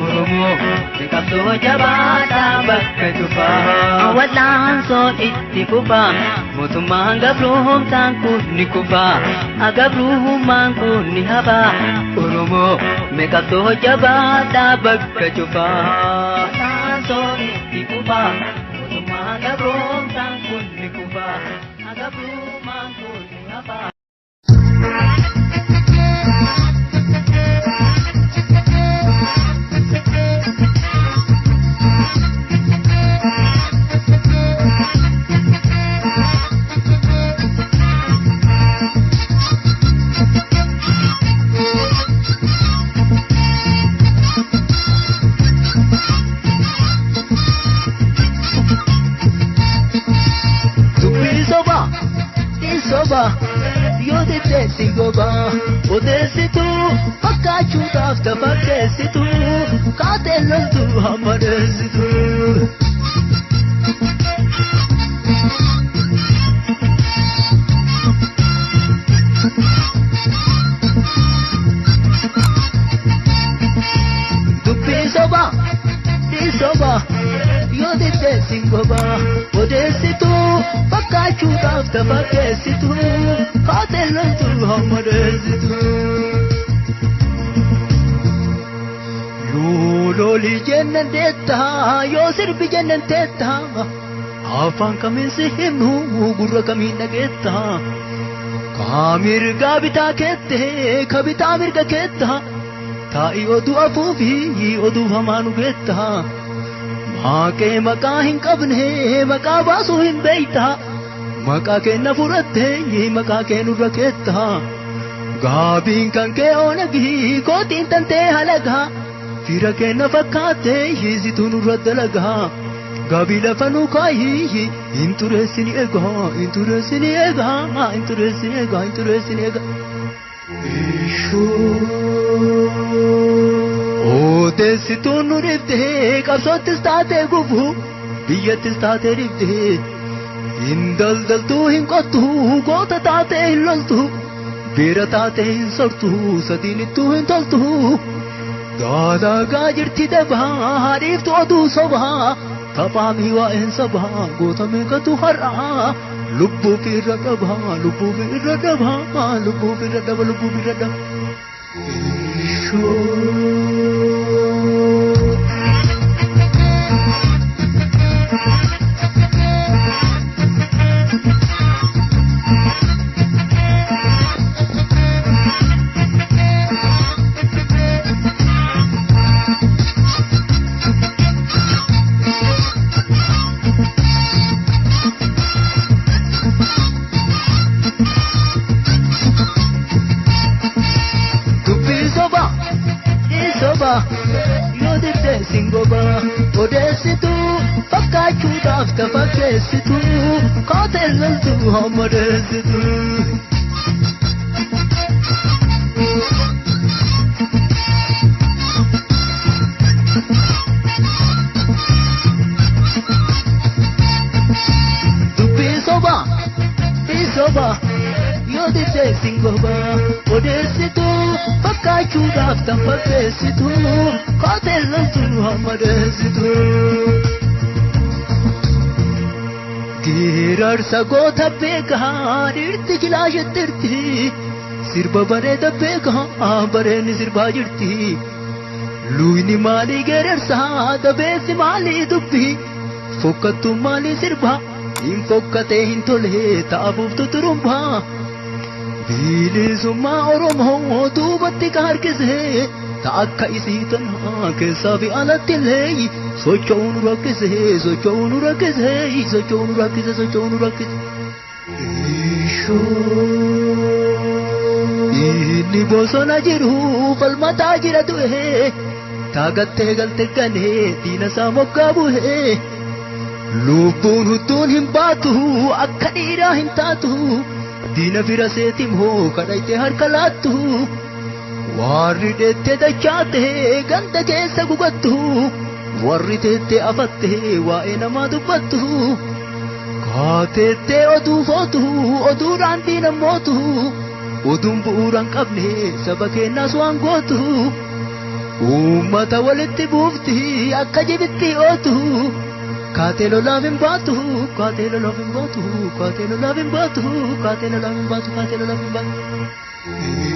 Oromoo meeqabsoo jabaadhaa bakka cufa. Wal'aansoon itti fufa mootummaan gabroomsaan kun ni kufa gabrummaan kun ni hafa Oromoo meeqabsoo jabaadhaa bakka cufa. Wal'aansoon itti fufa mootummaan gabroomsaan kun ni kufa gabrummaan kun ni hafa. Yo te tengo ba, odesitu, pakachutas te pakesitu, katelos tu hamaresitu. Yo te tengo ba, odesitu, pakachutas te pakesitu, katelos tu hamaresitu. Loli jennan detta, yo sirbi jennan detta, afaan kamin si himnu gurra kamin dhagetta. Kamirga bitaa kette, kabitaa mirga ketta, taa'i oduu afuufi oduu hamaanu getta. Maaqee maqaa hin qabne maqaa baasuu hin beeyta, maqaa kenna fudhatte maqaa kennurra ketta. Gaabiin kan kee oonagi kootiin tantee halaga, fira kenna fakkaate situu nurra dalaga. Gaabii lafa nu kaayi hin tureessini egaa, hin tureessini egaa, hin tureessini egaa, hin tureessini egaa. Odeessituun nu dhiftee qabsoottis taatee gufu biyyattis taatee dhiftee hin daldaltuu hin qottu goota taatee hin loltu beera taatee hin sortu sadiinittuu hin toltu daalagaa jirti dabaa haadhiiftu oduu sobaa taphaamii waa'een sabaa goota meeqatu har'aa lubbuuf irra dhabaa lubbuuf irra dhabaa lubbuuf irra dhaba lubbuuf irra dhaba. Yo te tengo ba, odesitu, pakachutas te pakesitu, katelos tu hamaresitu. Yo te tengo ba, odesitu, pakachutas te pakesitu, katelos tu hamaresitu. Ararsa goota beekaa dhirti kilaashettirti sirba bareeda beekaa bareenni sirbaa jirti luyni maalii geerarsaa dabeessi maalii dubbii fokkattu maalii sirbaa hin fokkatee hin tolee taafuuftu turumbaa bilisummaa Oromoo duubatti ka harkisee akka isii tanaa keessaa fi alatti illee socho'uun rakkisee socho'uun rakkisee socho'uun rakkisee socho'uun rakkisee. Inni bosona jiru falmataa jira du'ee taagattee galte ganee diina isaa moggaa bu'ee lubbuun huttuun hin baatu akka dhiiraa hin taatu diina bira seeti moo kadhaitee harka laattu. Warri deette dachaate ganda keessa gugattu warri teette afatte waa'ee namaa dubbattu kaateette oduu footu oduudhaan diina mootu oduun bu'uuraan qabne saba keenyaas waan gootu uummata walitti buufti akka jibitti ootu kaatee lolaaf hin baatu kaatee lolaaf hin baatu kaatee lolaaf hin baatu kaatee lolaaf hin baatu kaatee lolaaf hin baatu.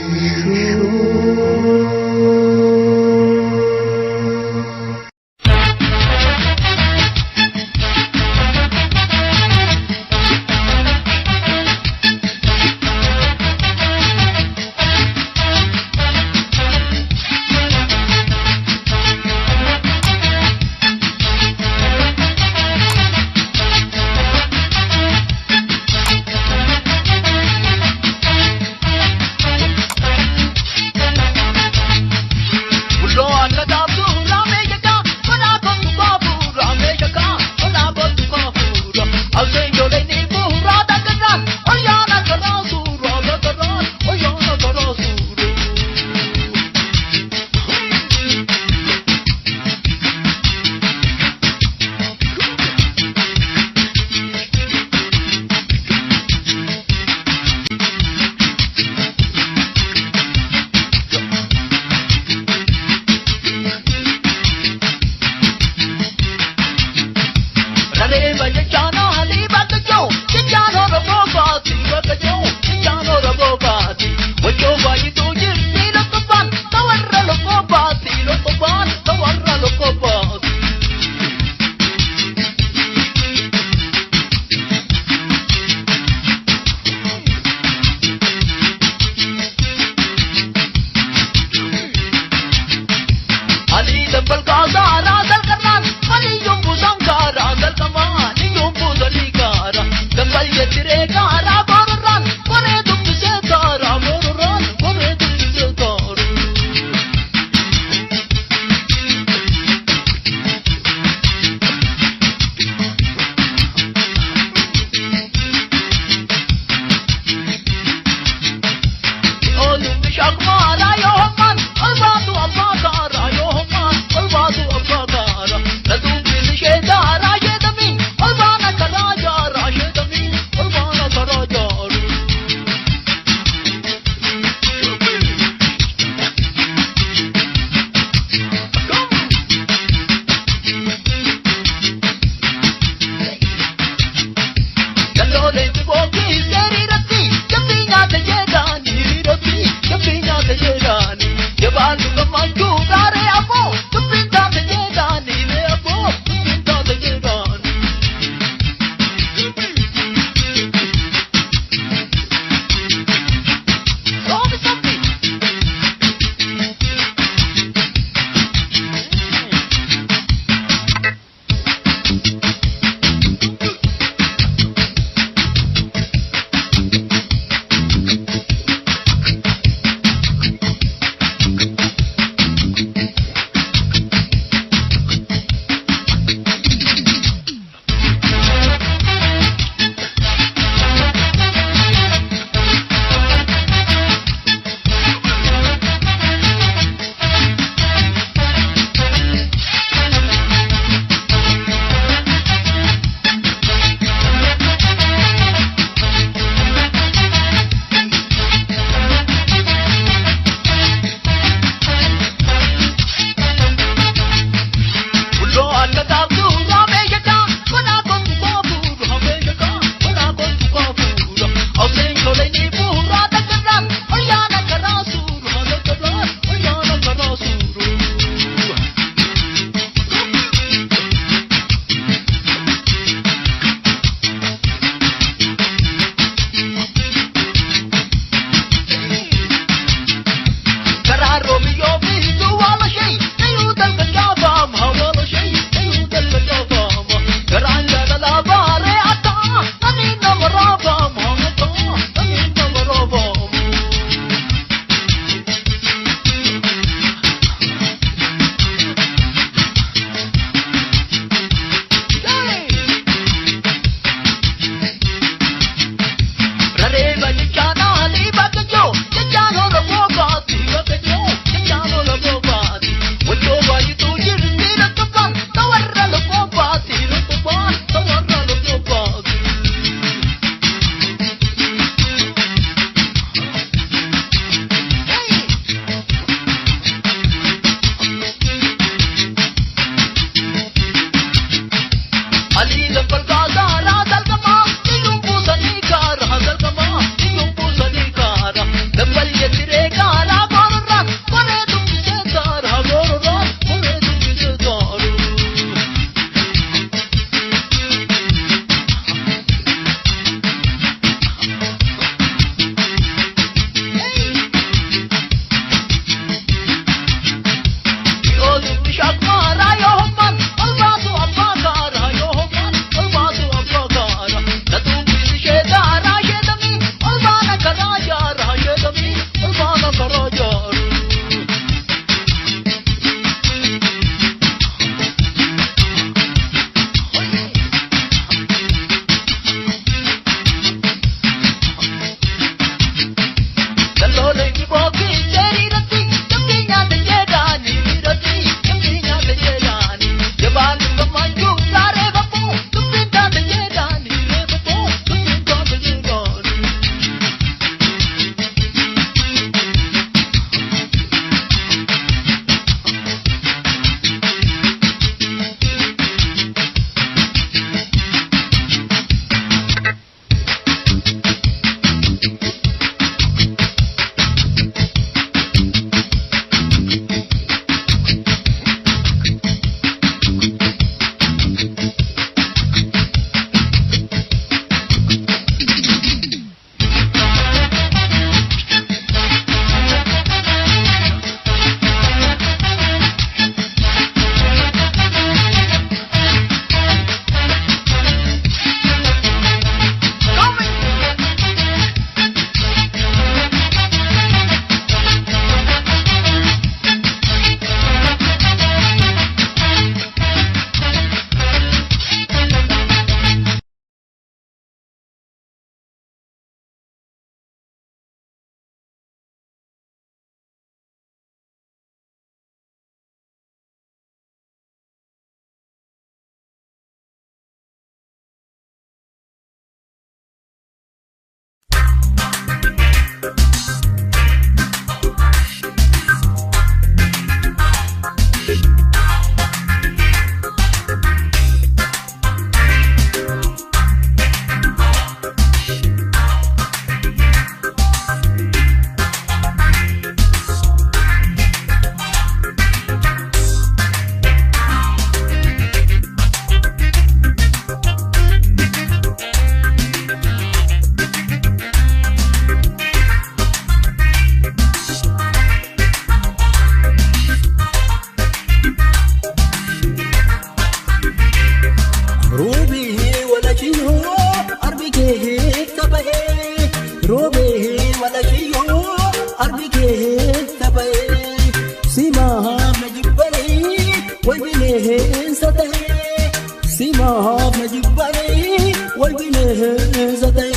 والبنه زدي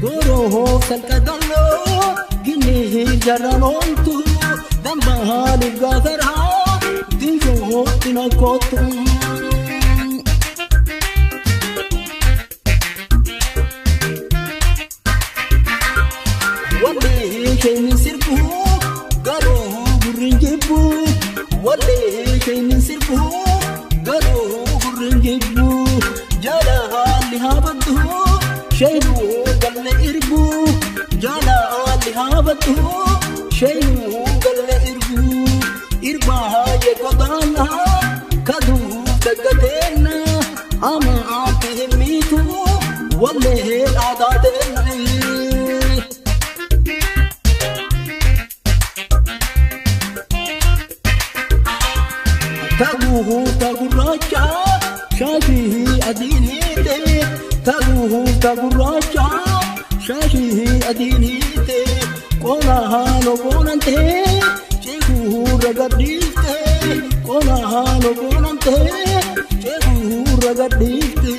غروه سلكدلو جنيه جرانونتو دمبها لغافرها ديجو تنكوتو والله شي من سربو غروه برنجبو والله شي من سربو غروه برنجبو جالها اللي هابده شيلو قل إربو جالها اللي هابده شيلو قل إربو إرباها يقضانا كدو تقدرنا أما عطيهم ميتو والله العدادنا تقوه تقراجا شاشيه أدينيتي تقوه تقراجا شاشيه أدينيتي قولها لقونانتي شيخوه رقديتي قولها لقونانتي شيخوه رقديتي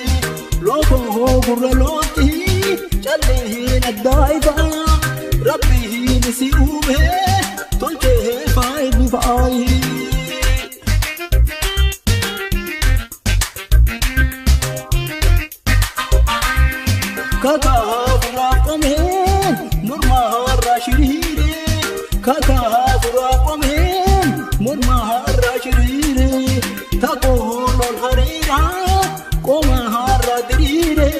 لوكوه قرلوتي جليه الدايبا ربيه نسيوه تلته فايد فايد كاكا فراقمين مرمى الراشريري كاكا فراقمين مرمى الراشريري تقول الهريرة قومها الردريري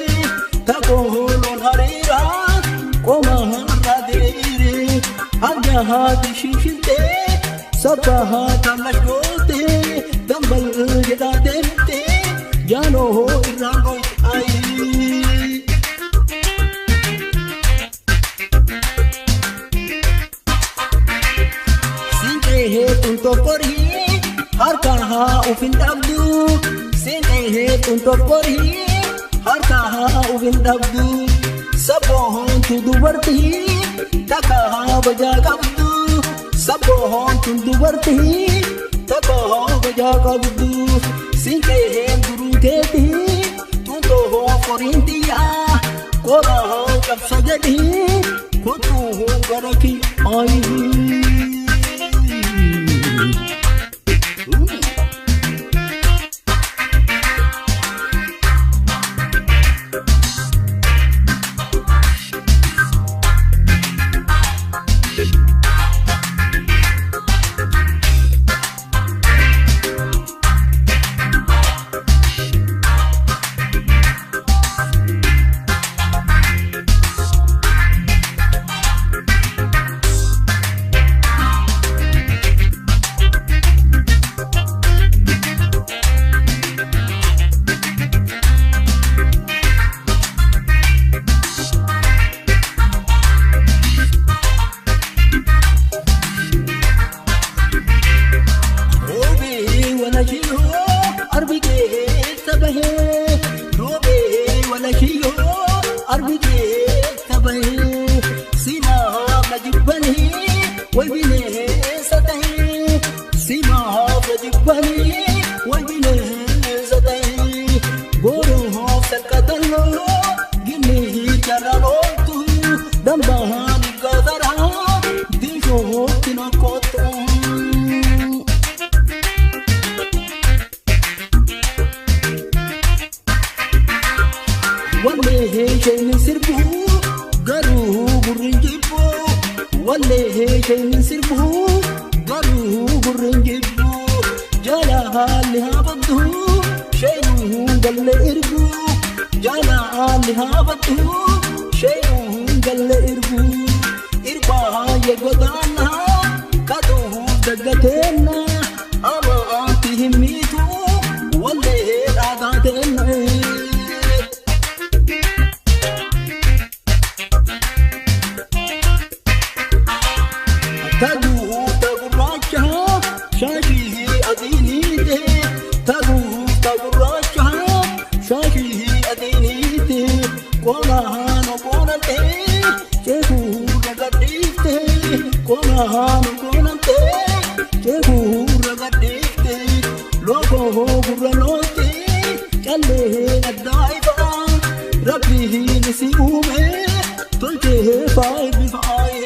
تقول الهريرة قومها الردريري أجاها تشيشتي سبها تمشقوتي دنبل جدادتي جانو إرانوي أي tunto pori har kaha ufin dabdu sene tunto pori har kaha ufin dabdu sabon tu dubarti takaha baja kabdu sabon tu dubarti takaha baja kabdu sene guru teti tunto porintiya kora kab sajadi kutu garaki ai ربي نسيومه تلته فاي بفاي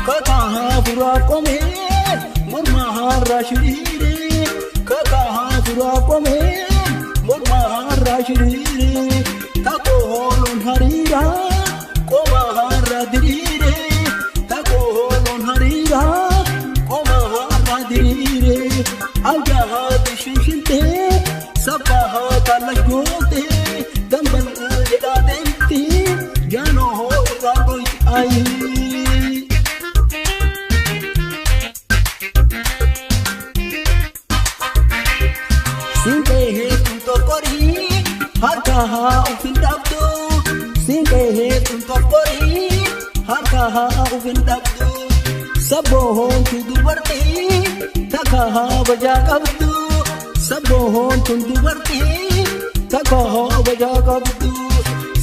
كتاها فراقمه مرمها راشديري كتاها فراقمه مرمها راشديري تقولون هريرا كوما هرديري تقولون هريرا الجهاد شنشنتي سبها تلقوتي دنبل جدادنتي جانو رابي اي سينكي كنتو قري هركها وفين دبدو سينكي كنتو قري هركها وفين دبدو سبوهون تدبرتي تكها بجا قبدو سبوهون تدبرتي تكها بجا قبدو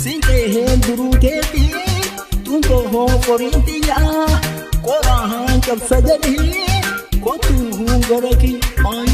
سينكيهن دروتيتي تنكوهون قرينتيا قراهان كب سجدي كنتوهون غركي ماي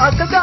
At the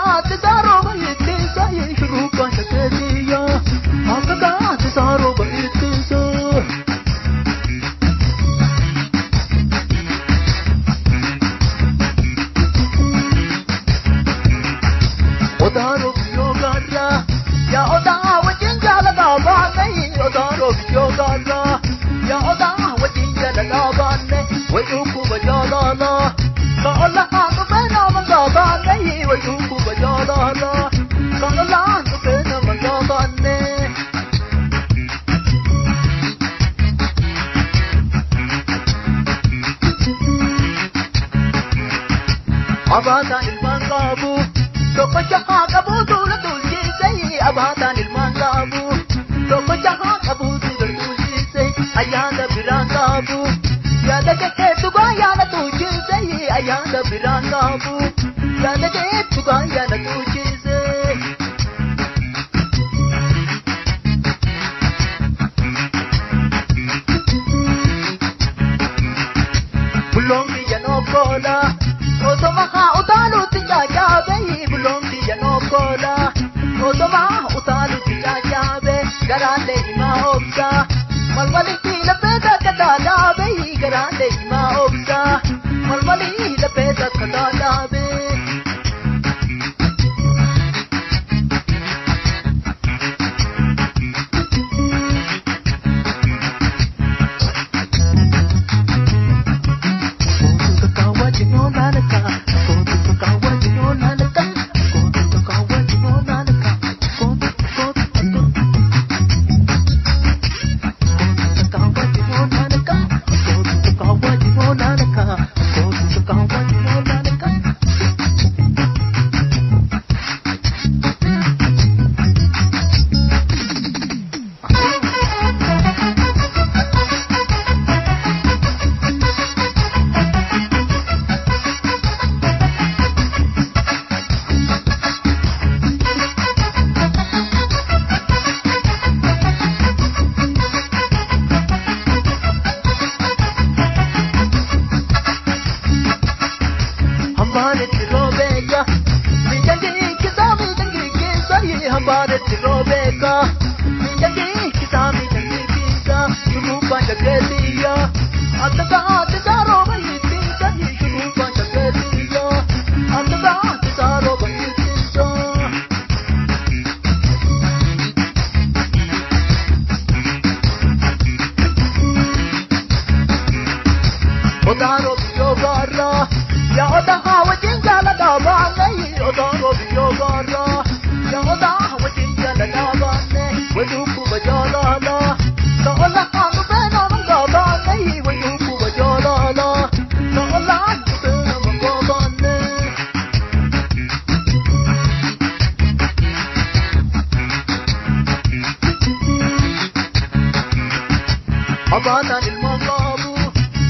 أبانا المقابو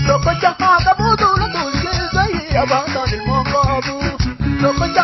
لو كنت حاجة بدولة تلقي زي أبانا المقابو لو كنت